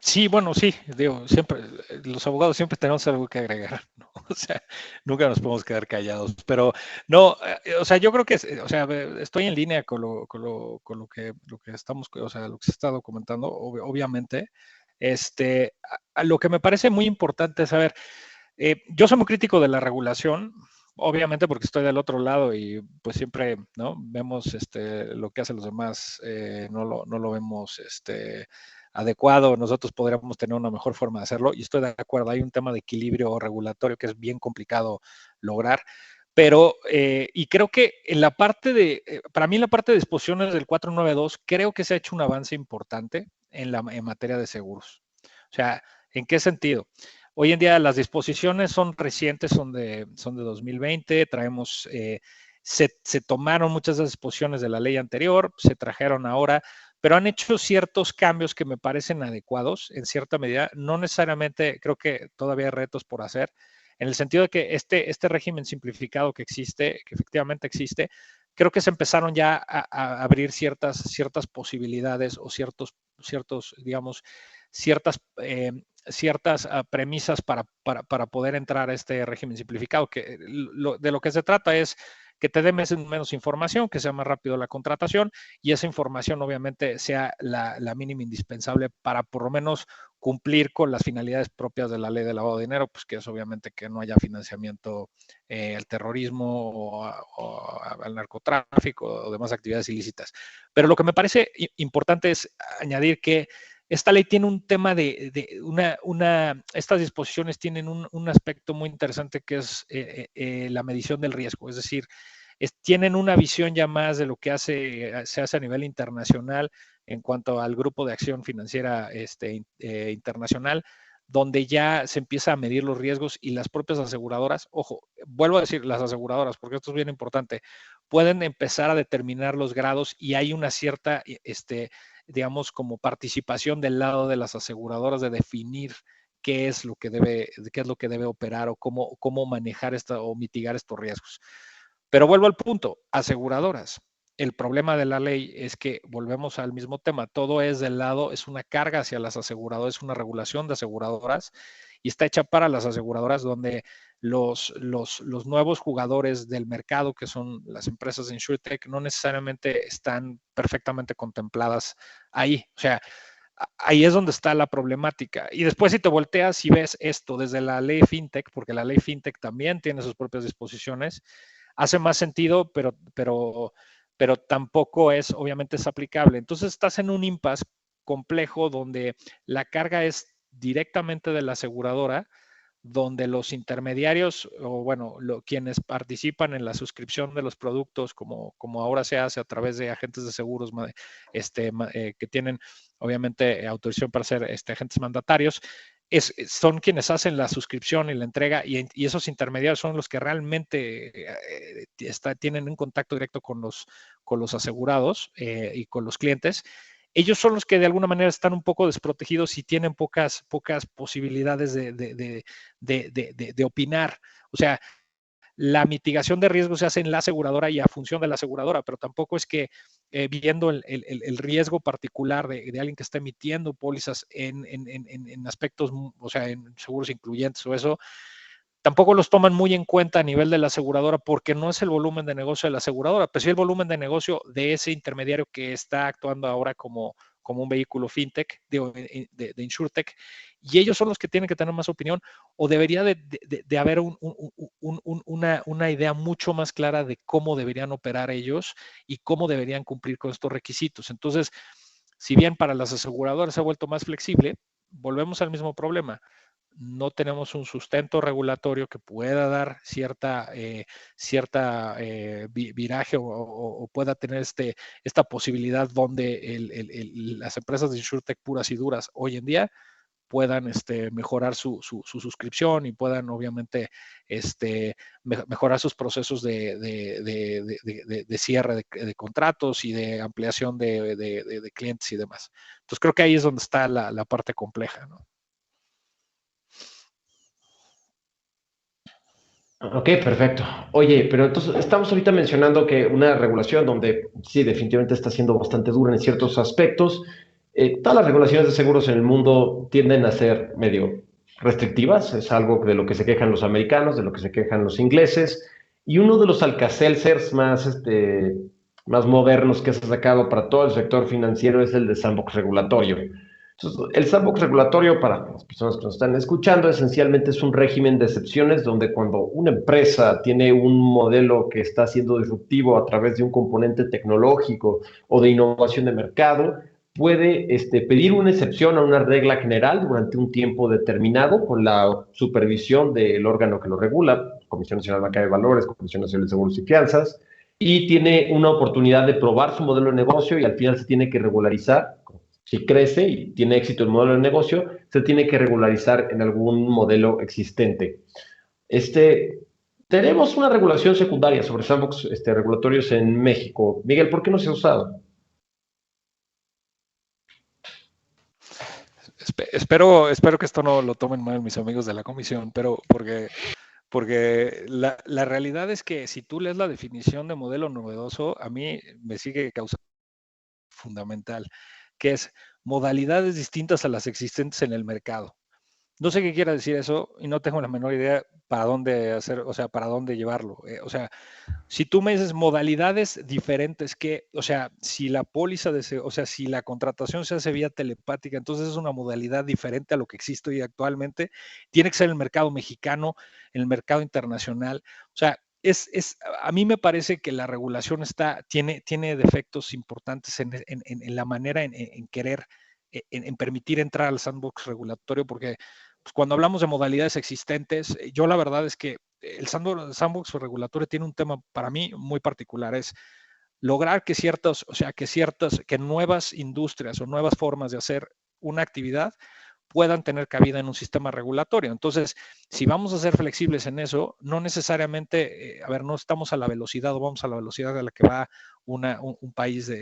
S5: Sí, bueno, sí, digo, siempre, los abogados siempre tenemos algo que agregar, ¿no? O sea, nunca nos podemos quedar callados, pero no, o sea, yo creo que, o sea, estoy en línea con lo que estamos, o sea, lo que se está documentando, obviamente, a lo que me parece muy importante saber, yo soy muy crítico de la regulación, obviamente porque estoy del otro lado y pues siempre, ¿no? Vemos lo que hacen los demás, no lo vemos adecuado, nosotros podríamos tener una mejor forma de hacerlo y estoy de acuerdo, hay un tema de equilibrio regulatorio que es bien complicado lograr, pero, y creo que en la parte para mí en la parte de disposiciones del 492, creo que se ha hecho un avance importante en materia de seguros. O sea, ¿en qué sentido? Hoy en día las disposiciones son recientes, son de 2020, traemos, se tomaron muchas de las disposiciones de la ley anterior, se trajeron ahora, pero han hecho ciertos cambios que me parecen adecuados en cierta medida. No necesariamente, creo que todavía hay retos por hacer, en el sentido de que este régimen simplificado que existe, que efectivamente existe, creo que se empezaron ya a abrir ciertas posibilidades o ciertos digamos, ciertas premisas para poder entrar a este régimen simplificado, que de lo que se trata es que te dé menos información, que sea más rápido la contratación y esa información obviamente sea la mínima indispensable para por lo menos cumplir con las finalidades propias de la ley de lavado de dinero, pues que es obviamente que no haya financiamiento al terrorismo o al narcotráfico o demás actividades ilícitas. Pero lo que me parece importante es añadir que esta ley tiene un tema estas disposiciones tienen un aspecto muy interesante que es la medición del riesgo, es decir, tienen una visión ya más de lo que se hace a nivel internacional en cuanto al grupo de acción financiera internacional, donde ya se empieza a medir los riesgos y las propias aseguradoras, ojo, vuelvo a decir las aseguradoras, porque esto es bien importante, pueden empezar a determinar los grados y hay una cierta, digamos, como participación del lado de las aseguradoras de definir qué es lo que debe operar o cómo manejar o mitigar estos riesgos. Pero vuelvo al punto, aseguradoras. El problema de la ley es que volvemos al mismo tema, todo es del lado, es una carga hacia las aseguradoras, es una regulación de aseguradoras y está hecha para las aseguradoras, donde los nuevos jugadores del mercado, que son las empresas de InsurTech, no necesariamente están perfectamente contempladas ahí. O sea, ahí es donde está la problemática. Y después si te volteas y ves esto desde la ley FinTech, porque la ley FinTech también tiene sus propias disposiciones, hace más sentido, pero tampoco obviamente es aplicable. Entonces estás en un impasse complejo donde la carga es directamente de la aseguradora, donde los intermediarios, o bueno, quienes participan en la suscripción de los productos, como ahora se hace a través de agentes de seguros que tienen obviamente autorización para ser agentes mandatarios, son quienes hacen la suscripción y la entrega, y esos intermediarios son los que realmente tienen un contacto directo con los asegurados y con los clientes. Ellos son los que de alguna manera están un poco desprotegidos y tienen pocas posibilidades de opinar. O sea, la mitigación de riesgos se hace en la aseguradora y a función de la aseguradora, pero tampoco es que viendo el riesgo particular de alguien que está emitiendo pólizas en aspectos, o sea, en seguros incluyentes o eso, tampoco los toman muy en cuenta a nivel de la aseguradora, porque no es el volumen de negocio de la aseguradora, pero sí el volumen de negocio de ese intermediario que está actuando ahora como un vehículo fintech, de InsurTech, y ellos son los que tienen que tener más opinión, o debería de haber una idea mucho más clara de cómo deberían operar ellos y cómo deberían cumplir con estos requisitos. Entonces, si bien para las aseguradoras se ha vuelto más flexible, volvemos al mismo problema. No tenemos un sustento regulatorio que pueda dar cierta viraje o pueda tener esta posibilidad donde las empresas de InsurTech puras y duras hoy en día puedan mejorar su suscripción y puedan obviamente mejorar sus procesos de cierre de contratos y de ampliación de clientes y demás. Entonces creo que ahí es donde está la parte compleja, ¿no?
S2: Ok, perfecto. Oye, pero entonces estamos ahorita mencionando que una regulación donde sí, definitivamente está siendo bastante dura en ciertos aspectos. Todas las regulaciones de seguros en el mundo tienden a ser medio restrictivas. Es algo de lo que se quejan los americanos, de lo que se quejan los ingleses. Y uno de los alcacelcers más modernos que se ha sacado para todo el sector financiero es el de sandbox regulatorio. Entonces, el sandbox regulatorio, para las personas que nos están escuchando, esencialmente es un régimen de excepciones donde cuando una empresa tiene un modelo que está siendo disruptivo a través de un componente tecnológico o de innovación de mercado, puede pedir una excepción a una regla general durante un tiempo determinado con la supervisión del órgano que lo regula, Comisión Nacional de Banca de Valores, Comisión Nacional de Seguros y Fianzas, y tiene una oportunidad de probar su modelo de negocio y al final se tiene que regularizar. Si crece y tiene éxito el modelo de negocio, se tiene que regularizar en algún modelo existente. Tenemos una regulación secundaria sobre sandbox regulatorios en México. Miguel, ¿por qué no se ha usado?
S5: Espero que esto no lo tomen mal mis amigos de la comisión, pero porque la realidad es que si tú lees la definición de modelo novedoso, a mí me sigue causando fundamental, que es modalidades distintas a las existentes en el mercado. No sé qué quiere decir eso y no tengo la menor idea para dónde para dónde llevarlo. O sea, si tú me dices modalidades diferentes o sea, si la póliza si la contratación se hace vía telepática, entonces es una modalidad diferente a lo que existe hoy actualmente. Tiene que ser el mercado mexicano, el mercado internacional. O sea, a mí me parece que la regulación tiene defectos importantes en la manera en querer, en permitir entrar al sandbox regulatorio, porque pues, cuando hablamos de modalidades existentes, yo la verdad es que el sandbox regulatorio tiene un tema para mí muy particular, es lograr que nuevas industrias o nuevas formas de hacer una actividad puedan tener cabida en un sistema regulatorio. Entonces, si vamos a ser flexibles en eso, no necesariamente, no estamos a la velocidad o vamos a la velocidad a la que va un país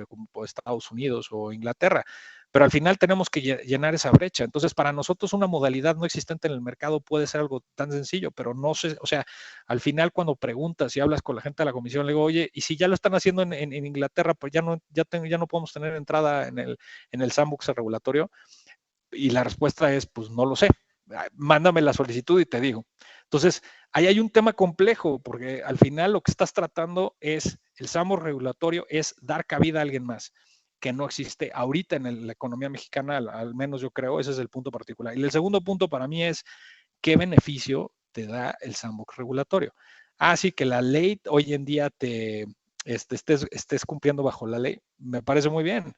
S5: como Estados Unidos o Inglaterra. Pero al final tenemos que llenar esa brecha. Entonces, para nosotros una modalidad no existente en el mercado puede ser algo tan sencillo, pero no sé, o sea, al final cuando preguntas y hablas con la gente de la comisión, le digo, oye, y si ya lo están haciendo en Inglaterra, pues ya no podemos tener entrada en el sandbox regulatorio. Y la respuesta es, pues no lo sé. Mándame la solicitud y te digo. Entonces, ahí hay un tema complejo, porque al final lo que estás tratando es, el sandbox regulatorio es dar cabida a alguien más, que no existe ahorita en la economía mexicana, al menos yo creo, ese es el punto particular. Y el segundo punto para mí es, ¿qué beneficio te da el sandbox regulatorio? Así que la ley hoy en día estés cumpliendo bajo la ley, me parece muy bien,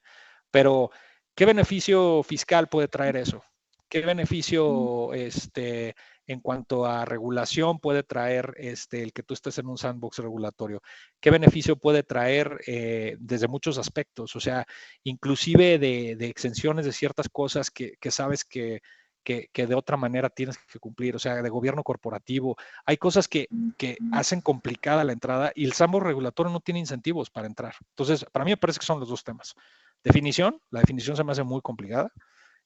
S5: pero ¿qué beneficio fiscal puede traer eso? ¿Qué beneficio en cuanto a regulación puede traer el que tú estés en un sandbox regulatorio? ¿Qué beneficio puede traer desde muchos aspectos? O sea, inclusive de exenciones de ciertas cosas que sabes que de otra manera tienes que cumplir, o sea, de gobierno corporativo. Hay cosas que hacen complicada la entrada y el sandbox regulatorio no tiene incentivos para entrar. Entonces, para mí me parece que son los dos temas. Definición, la definición se me hace muy complicada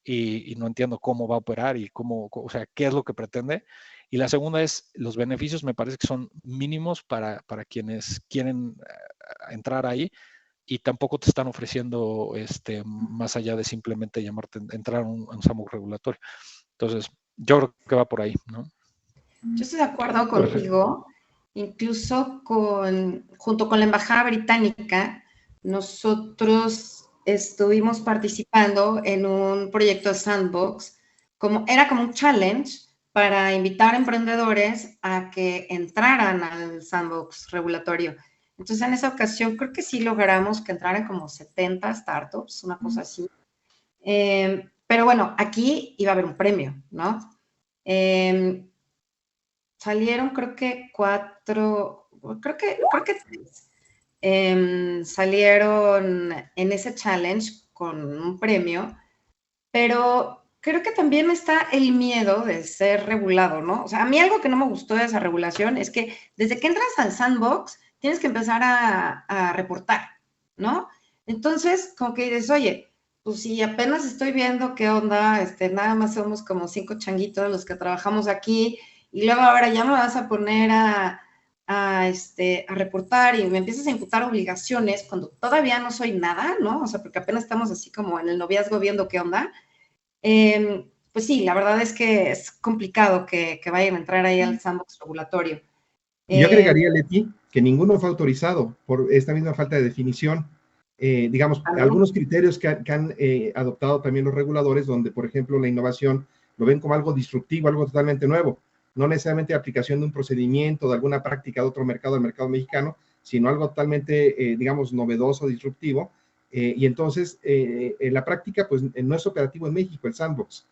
S5: y no entiendo cómo va a operar y o sea, qué es lo que pretende. Y la segunda es, los beneficios me parece que son mínimos para quienes quieren entrar ahí y tampoco te están ofreciendo más allá de simplemente entrar a un sandbox regulatorio. Entonces, yo creo que va por ahí, ¿no?
S3: Yo estoy de acuerdo contigo, incluso junto con la Embajada Británica, nosotros estuvimos participando en un proyecto de sandbox, era como un challenge para invitar a emprendedores a que entraran al sandbox regulatorio. Entonces, en esa ocasión, creo que sí logramos que entraran como 70 startups, una cosa así. Pero bueno, aquí iba a haber un premio, ¿no? Salieron creo que 4, creo que 3. Salieron en ese challenge con un premio, pero creo que también está el miedo de ser regulado, ¿no? O sea, a mí algo que no me gustó de esa regulación es que desde que entras al sandbox tienes que empezar a reportar, ¿no? Entonces, como que dices, oye, pues si apenas estoy viendo qué onda, nada más somos como 5 changuitos los que trabajamos aquí, y luego ahora ya me vas a poner a reportar y me empiezas a imputar obligaciones cuando todavía no soy nada, ¿no? O sea, porque apenas estamos así como en el noviazgo viendo qué onda. Pues sí, la verdad es que es complicado que vayan a entrar ahí al sandbox regulatorio.
S4: Y yo agregaría, Leti, que ninguno fue autorizado por esta misma falta de definición. Digamos, algunos criterios que han adoptado también los reguladores, donde, por ejemplo, la innovación lo ven como algo disruptivo, algo totalmente nuevo, no necesariamente aplicación de un procedimiento, de alguna práctica de otro mercado, del mercado mexicano, sino algo totalmente, digamos, novedoso, disruptivo, y entonces, en la práctica, pues, no es operativo en México el sandbox,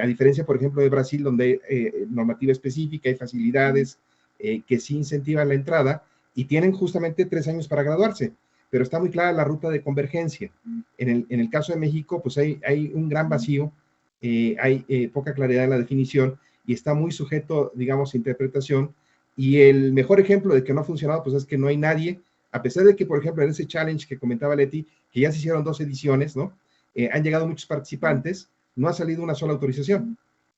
S4: a diferencia, por ejemplo, de Brasil, donde hay normativa específica, hay facilidades que sí incentivan la entrada, y tienen justamente 3 años para graduarse, pero está muy clara la ruta de convergencia. En el caso de México, pues hay un gran vacío, hay poca claridad en la definición, y está muy sujeto, digamos, a interpretación, y el mejor ejemplo de que no ha funcionado, pues es que no hay nadie, a pesar de que, por ejemplo, en ese challenge que comentaba Leti, que ya se hicieron 2 ediciones, ¿no? Han llegado muchos participantes, no ha salido una sola autorización.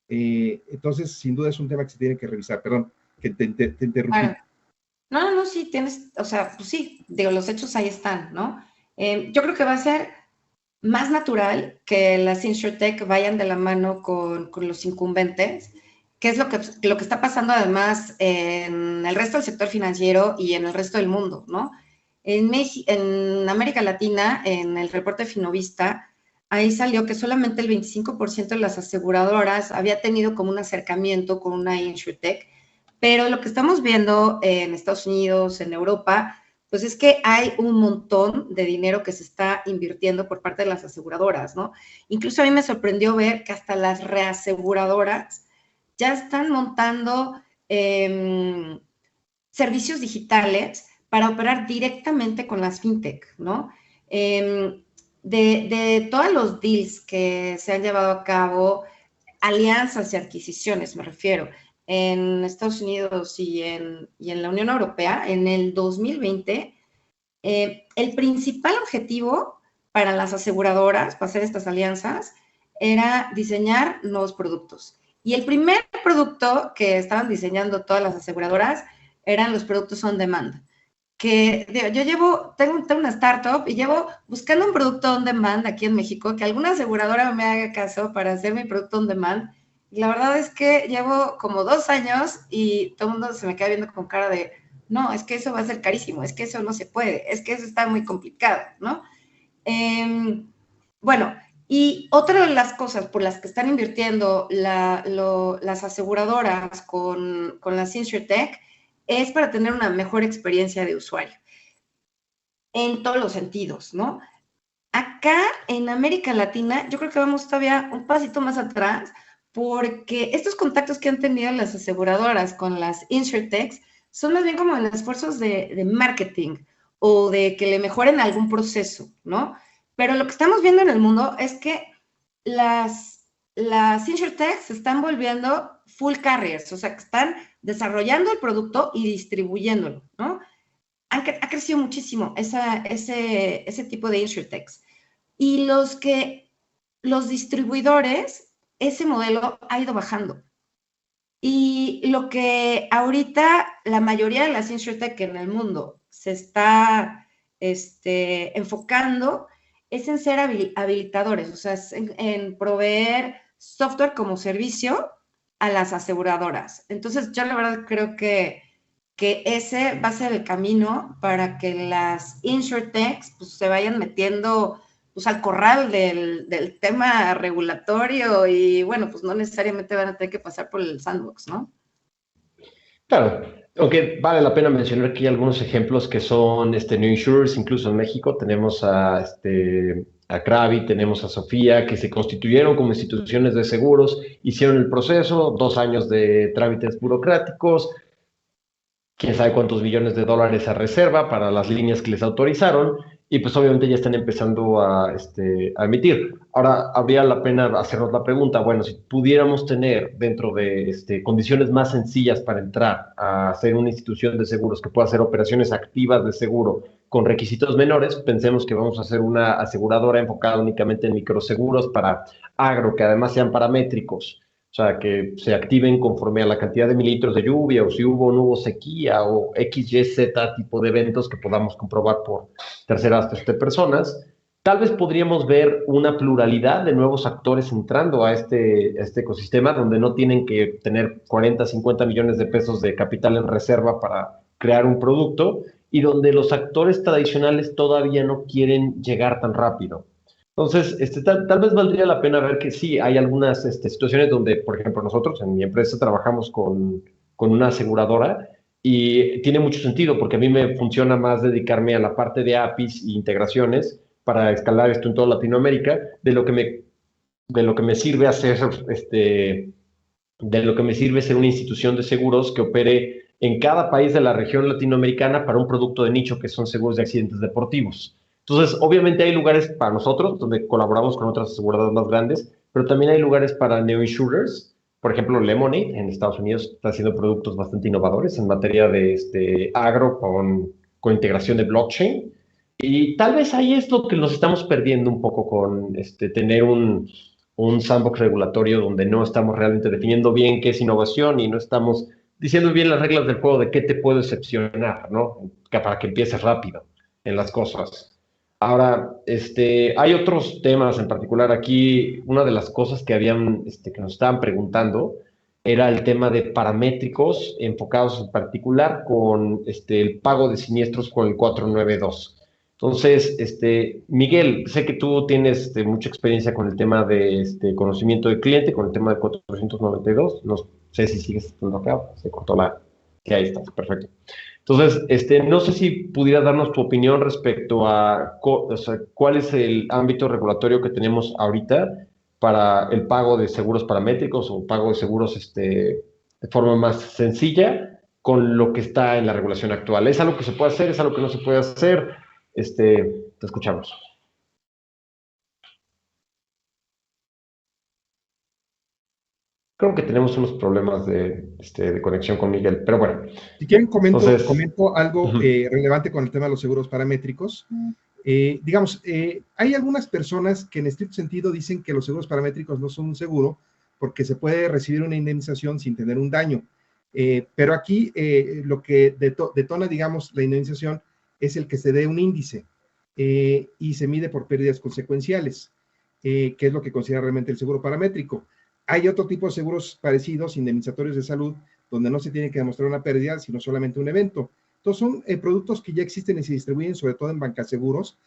S4: Entonces, sin duda es un tema que se tiene que revisar. Perdón, que te interrumpí.
S3: Claro. No, sí, tienes, o sea, pues sí, digo, los hechos ahí están, ¿no? Yo creo que va a ser más natural que las InsurTech vayan de la mano con los incumbentes, que es lo que está pasando además en el resto del sector financiero y en el resto del mundo, ¿no? En América Latina, en el reporte Finovista, ahí salió que solamente el 25% de las aseguradoras había tenido como un acercamiento con una InsurTech, pero lo que estamos viendo en Estados Unidos, en Europa, pues es que hay un montón de dinero que se está invirtiendo por parte de las aseguradoras, ¿no? Incluso a mí me sorprendió ver que hasta las reaseguradoras ya están montando servicios digitales para operar directamente con las fintech, ¿no? De todos los deals que se han llevado a cabo, alianzas y adquisiciones, me refiero, en Estados Unidos y en la Unión Europea, en el 2020, el principal objetivo para las aseguradoras, para hacer estas alianzas, era diseñar nuevos productos. Y el primer producto que estaban diseñando todas las aseguradoras eran los productos on demand, que yo tengo una startup y llevo buscando un producto on demand aquí en México, que alguna aseguradora me haga caso para hacer mi producto on demand. Y la verdad es que llevo como 2 años y todo el mundo se me queda viendo con cara de, no, es que eso va a ser carísimo, es que eso no se puede, es que eso está muy complicado, ¿no? Bueno, y otra de las cosas por las que están invirtiendo las aseguradoras con las InsurTech es para tener una mejor experiencia de usuario, en todos los sentidos, ¿no? Acá en América Latina, yo creo que vamos todavía un pasito más atrás, porque estos contactos que han tenido las aseguradoras con las InsurTechs son más bien como en esfuerzos de marketing o de que le mejoren algún proceso, ¿no? Pero lo que estamos viendo en el mundo es que las InsurTechs se están volviendo full carriers, o sea, que están desarrollando el producto y distribuyéndolo, ¿no? Ha crecido muchísimo ese tipo de InsurTechs. Y los distribuidores, ese modelo ha ido bajando. Y lo que ahorita la mayoría de las InsurTech en el mundo se está enfocando es en ser habilitadores, o sea, en proveer software como servicio a las aseguradoras. Entonces, yo la verdad creo que ese va a ser el camino para que las InsurTechs pues, se vayan metiendo pues, al corral del tema regulatorio y, bueno, pues no necesariamente van a tener que pasar por el sandbox, ¿no?
S2: Claro, aunque vale la pena mencionar aquí algunos ejemplos que son New Insurers, incluso en México tenemos a Krabi, tenemos a Sofía, que se constituyeron como instituciones de seguros, hicieron el proceso, 2 años de trámites burocráticos, quién sabe cuántos millones de dólares a reserva para las líneas que les autorizaron, y pues obviamente ya están empezando a emitir. Ahora, habría la pena hacernos la pregunta, bueno, si pudiéramos tener dentro de condiciones más sencillas para entrar a ser una institución de seguros que pueda hacer operaciones activas de seguro con requisitos menores, pensemos que vamos a hacer una aseguradora enfocada únicamente en microseguros para agro, que además sean paramétricos. O sea, que se activen conforme a la cantidad de mililitros de lluvia, o si hubo o no hubo sequía, o X, Y, Z tipo de eventos que podamos comprobar por terceras personas. Tal vez podríamos ver una pluralidad de nuevos actores entrando a este ecosistema, donde no tienen que tener 40, 50 millones de pesos de capital en reserva para crear un producto, y donde los actores tradicionales todavía no quieren llegar tan rápido. Entonces, tal vez valdría la pena ver que sí, hay algunas situaciones donde, por ejemplo, nosotros en mi empresa trabajamos con una aseguradora y tiene mucho sentido porque a mí me funciona más dedicarme a la parte de APIs e integraciones para escalar esto en toda Latinoamérica, de lo que me sirve hacer, de lo que me sirve ser una institución de seguros que opere en cada país de la región latinoamericana para un producto de nicho que son seguros de accidentes deportivos. Entonces, obviamente hay lugares para nosotros donde colaboramos con otras aseguradoras más grandes, pero también hay lugares para neo-insurers. Por ejemplo, Lemonade en Estados Unidos está haciendo productos bastante innovadores en materia de agro con integración de blockchain. Y tal vez ahí es lo que nos estamos perdiendo un poco con tener un sandbox regulatorio donde no estamos realmente definiendo bien qué es innovación y no estamos diciendo bien las reglas del juego de qué te puedo excepcionar, ¿no? Para que empieces rápido en las cosas. Ahora, hay otros temas en particular aquí. Una de las cosas que que nos estaban preguntando era el tema de paramétricos enfocados en particular con el pago de siniestros con el 492. Entonces, Miguel, sé que tú tienes mucha experiencia con el tema de conocimiento del cliente, con el tema de 492. No sé si sigues estando acá, se cortó que ahí está, perfecto. Entonces, no sé si pudieras darnos tu opinión respecto a cuál es el ámbito regulatorio que tenemos ahorita para el pago de seguros paramétricos o pago de seguros de forma más sencilla con lo que está en la regulación actual. ¿Es algo que se puede hacer? ¿Es algo que no se puede hacer? Te escuchamos. Creo que tenemos unos problemas de conexión con Miguel, pero bueno.
S4: Si quieren, comento algo relevante con el tema de los seguros paramétricos. Digamos, hay algunas personas que en estricto sentido dicen que los seguros paramétricos no son un seguro porque se puede recibir una indemnización sin tener un daño. Pero aquí lo que detona, digamos, la indemnización es el que se dé un índice y se mide por pérdidas consecuenciales, que es lo que considera realmente el seguro paramétrico. Hay otro tipo de seguros parecidos, indemnizatorios de salud, donde no se tiene que demostrar una pérdida, sino solamente un evento. Entonces son productos que ya existen y se distribuyen sobre todo en bancaseguros.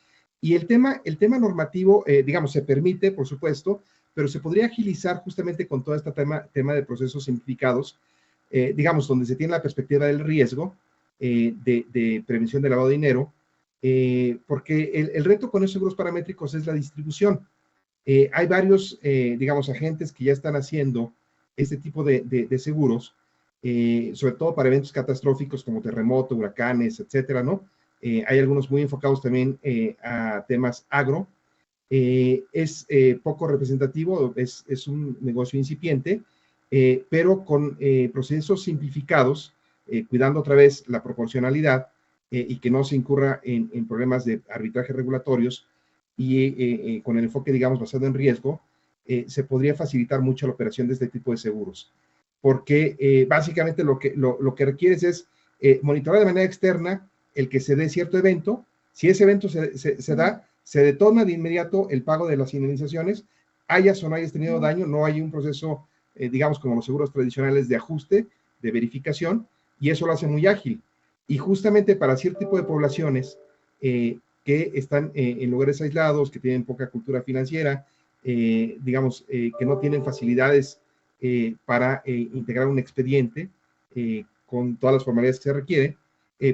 S4: Y el tema normativo, digamos, se permite, por supuesto, pero se podría agilizar justamente con todo este tema de procesos simplificados, digamos, donde se tiene la perspectiva del riesgo, de prevención de lavado de dinero, porque el reto con esos seguros paramétricos es la distribución. Hay varios, digamos, agentes que ya están haciendo este tipo de seguros, sobre todo para eventos catastróficos como terremotos, huracanes, etcétera, ¿no? Hay algunos muy enfocados también a temas agro. Es poco representativo, es un negocio incipiente, pero con procesos simplificados, cuidando otra vez la proporcionalidad y que no se incurra en problemas de arbitraje regulatorios y con el enfoque, digamos, basado en riesgo, se podría facilitar mucho la operación de este tipo de seguros. Porque básicamente lo que requieres es monitorear de manera externa el que se dé cierto evento. Si ese evento se da, se detona de inmediato el pago de las indemnizaciones, hayas o no hayas tenido daño, no hay un proceso, digamos, como los seguros tradicionales de ajuste, de verificación, y eso lo hace muy ágil. Y justamente para cierto tipo de poblaciones que están en lugares aislados, que tienen poca cultura financiera, digamos, que no tienen facilidades para integrar un expediente con todas las formalidades que se requiere,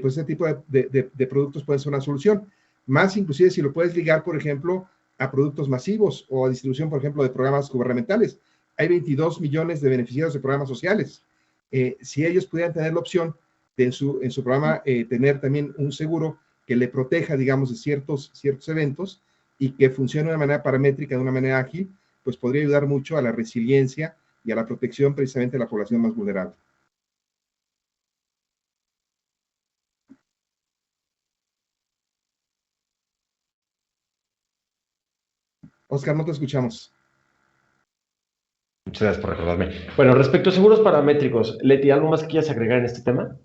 S4: pues ese tipo de productos pueden ser una solución. Más inclusive si lo puedes ligar, por ejemplo, a productos masivos o a distribución, por ejemplo, de programas gubernamentales. Hay 22 millones de beneficiarios de programas sociales. Si ellos pudieran tener la opción de en su programa tener también un seguro que le proteja, digamos, de ciertos eventos y que funcione de una manera paramétrica, de una manera ágil, pues podría ayudar mucho a la resiliencia y a la protección precisamente de la población más vulnerable. Oscar, no te escuchamos.
S2: Muchas gracias por recordarme. Bueno, respecto a seguros paramétricos, Leti, ¿algo más que quieras agregar en este tema?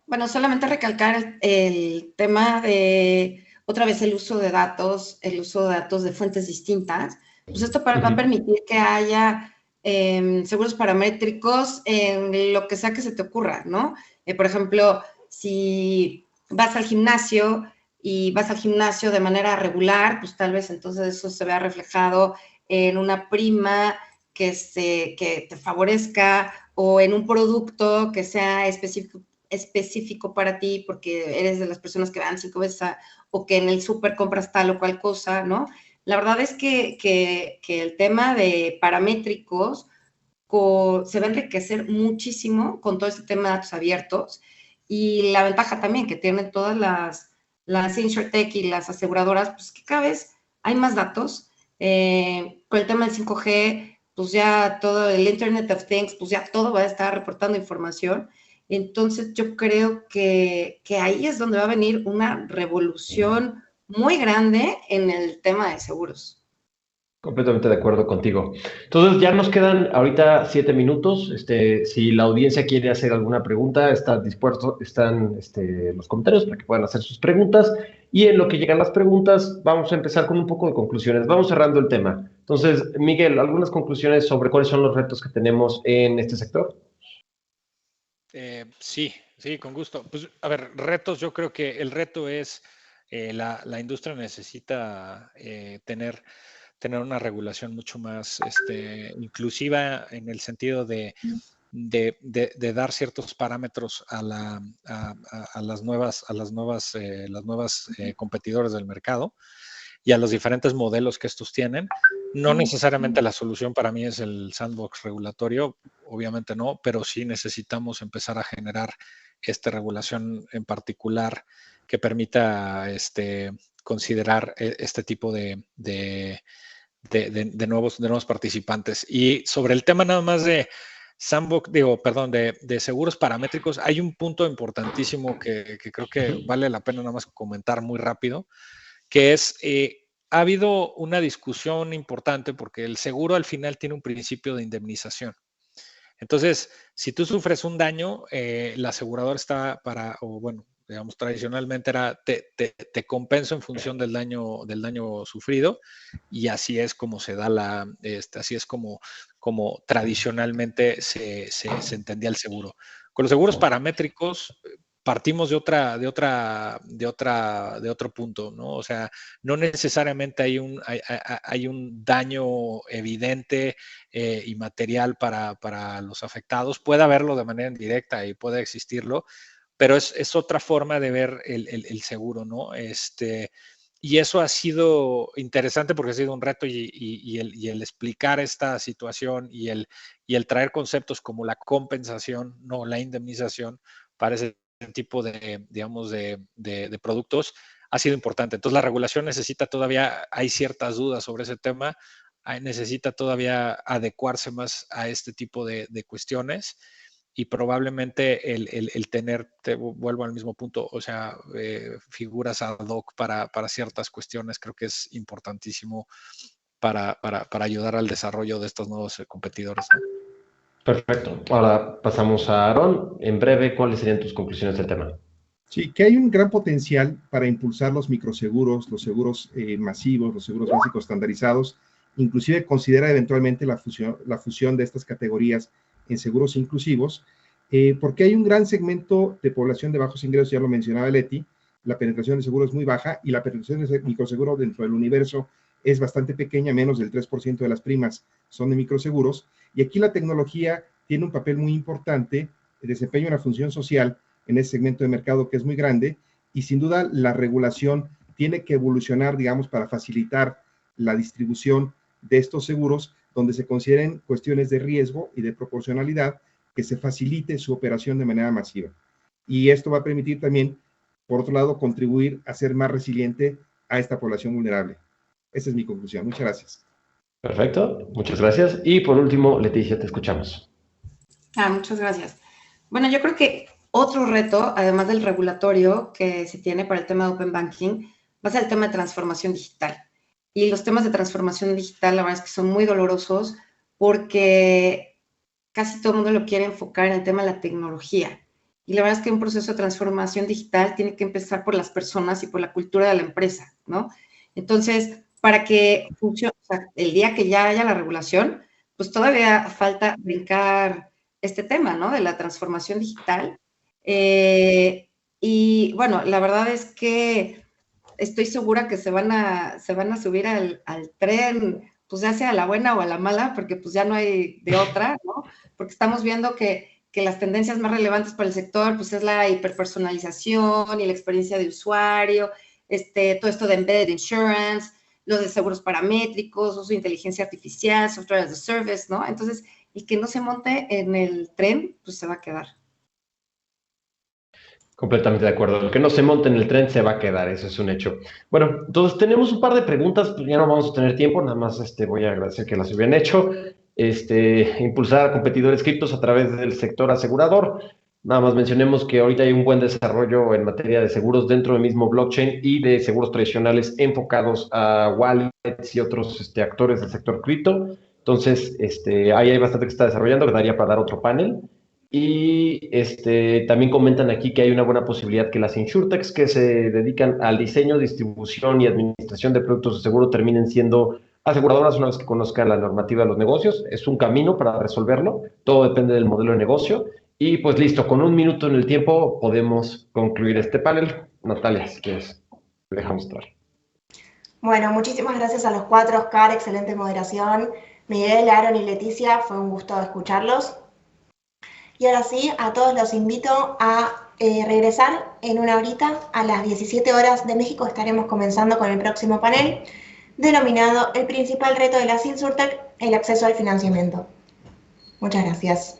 S3: Bueno, solamente recalcar el tema de, otra vez, el uso de datos de fuentes distintas. Pues esto va a permitir que haya seguros paramétricos en lo que sea que se te ocurra, ¿no? Por ejemplo, si vas al gimnasio y vas al gimnasio de manera regular, pues tal vez entonces eso se vea reflejado en una prima que te favorezca o en un producto que sea específico para ti porque eres de las personas que van 5 veces o que en el súper compras tal o cual cosa, ¿no? La verdad es que el tema de paramétricos se va a enriquecer muchísimo con todo este tema de datos abiertos y la ventaja también que tienen todas las InsurTech y las aseguradoras, pues que cada vez hay más datos. Con el tema del 5G, pues ya todo el Internet of Things, pues ya todo va a estar reportando información. Entonces yo creo que ahí es donde va a venir una revolución muy grande en el tema de seguros.
S2: Completamente de acuerdo contigo. Entonces ya nos quedan ahorita 7 minutos. Si la audiencia quiere hacer alguna pregunta, están los comentarios para que puedan hacer sus preguntas. Y en lo que llegan las preguntas, vamos a empezar con un poco de conclusiones. Vamos cerrando el tema. Entonces, Miguel, ¿algunas conclusiones sobre cuáles son los retos que tenemos en este sector?
S5: Sí, con gusto. Pues, a ver, retos, yo creo que el reto es la industria necesita tener una regulación mucho más inclusiva en el sentido de dar ciertos parámetros a las nuevas competidores del mercado y a los diferentes modelos que estos tienen. No necesariamente la solución para mí es el sandbox regulatorio, obviamente no, pero sí necesitamos empezar a generar esta regulación en particular que permita considerar este tipo de nuevos participantes. Y sobre el tema nada más de sandbox, de seguros paramétricos, hay un punto importantísimo que creo que vale la pena nada más comentar muy rápido, que es, ha habido una discusión importante porque el seguro al final tiene un principio de indemnización. Entonces, si tú sufres un daño, la aseguradora está o bueno, digamos, tradicionalmente era, te compenso en función del daño sufrido, y así es como se da así es como tradicionalmente se entendía el seguro. Con los seguros paramétricos partimos de otro punto, ¿no? O sea, no necesariamente hay un daño evidente y material para los afectados. Puede haberlo de manera indirecta y puede existirlo, pero es otra forma de ver el seguro, ¿no? Y eso ha sido interesante porque ha sido un reto, y el explicar esta situación y el traer conceptos como la compensación, no la indemnización, para ese tipo de, digamos, de productos ha sido importante. Entonces la regulación necesita todavía, hay ciertas dudas sobre ese tema, necesita todavía adecuarse más a este tipo de cuestiones. Y probablemente el tener, te vuelvo al mismo punto, o sea, figuras ad hoc para ciertas cuestiones, creo que es importantísimo para ayudar al desarrollo de estos nuevos competidores, ¿no?
S2: Perfecto. Ahora pasamos a Aarón. En breve, ¿cuáles serían tus conclusiones del tema?
S4: Sí, que hay un gran potencial para impulsar los microseguros, los seguros masivos, los seguros básicos estandarizados. Inclusive considera eventualmente la fusión de estas categorías en seguros inclusivos, porque hay un gran segmento de población de bajos ingresos, ya lo mencionaba Leti, la penetración de seguro es muy baja y la penetración de microseguro dentro del universo es bastante pequeña, menos del 3% de las primas son de microseguros, y aquí la tecnología tiene un papel muy importante, desempeña una función social en ese segmento de mercado que es muy grande, y sin duda la regulación tiene que evolucionar, digamos, para facilitar la distribución de estos seguros, donde se consideren cuestiones de riesgo y de proporcionalidad, que se facilite su operación de manera masiva. Y esto va a permitir también, por otro lado, contribuir a ser más resiliente a esta población vulnerable. Esa es mi conclusión. Muchas gracias.
S2: Perfecto, muchas gracias. Y por último, Leticia, te escuchamos.
S3: Muchas gracias. Bueno, yo creo que otro reto, además del regulatorio que se tiene para el tema de Open Banking, va a ser el tema de transformación digital. Y los temas de transformación digital, la verdad es que son muy dolorosos porque casi todo el mundo lo quiere enfocar en el tema de la tecnología. Y la verdad es que un proceso de transformación digital tiene que empezar por las personas y por la cultura de la empresa, ¿no? Entonces, para que funcione, o sea, el día que ya haya la regulación, pues todavía falta brincar este tema, ¿no? De la transformación digital. Y bueno, la verdad es que estoy segura que se van a subir al tren, pues ya sea a la buena o a la mala, porque pues ya no hay de otra, ¿no? Porque estamos viendo que las tendencias más relevantes para el sector, pues es la hiperpersonalización y la experiencia de usuario, todo esto de embedded insurance, los de seguros paramétricos, uso de inteligencia artificial, software as a service, ¿no? Entonces, el que no se monte en el tren, pues se va a quedar.
S2: Completamente de acuerdo. El que no se monte en el tren se va a quedar, eso es un hecho. Bueno, entonces tenemos un par de preguntas, pues ya no vamos a tener tiempo, nada más voy a agradecer que las hubieran hecho. Impulsar a competidores criptos a través del sector asegurador. Nada más mencionemos que ahorita hay un buen desarrollo en materia de seguros dentro del mismo blockchain y de seguros tradicionales enfocados a wallets y otros actores del sector cripto. Entonces, ahí hay bastante que está desarrollando, que daría para dar otro panel. Y también comentan aquí que hay una buena posibilidad que las insurtechs que se dedican al diseño, distribución y administración de productos de seguro terminen siendo aseguradoras una vez que conozcan la normativa de los negocios. Es un camino para resolverlo, todo depende del modelo de negocio. Y pues listo, con un minuto en el tiempo podemos concluir este panel. Natalia, si quieres, te dejamos entrar.
S1: Bueno, muchísimas gracias a los cuatro, Oscar, excelente moderación. Miguel, Aaron y Leticia, fue un gusto escucharlos. Y ahora sí, a todos los invito a regresar en una horita. A las 17 horas de México estaremos comenzando con el próximo panel, denominado El principal reto de las insurtech, el acceso al financiamiento. Muchas gracias.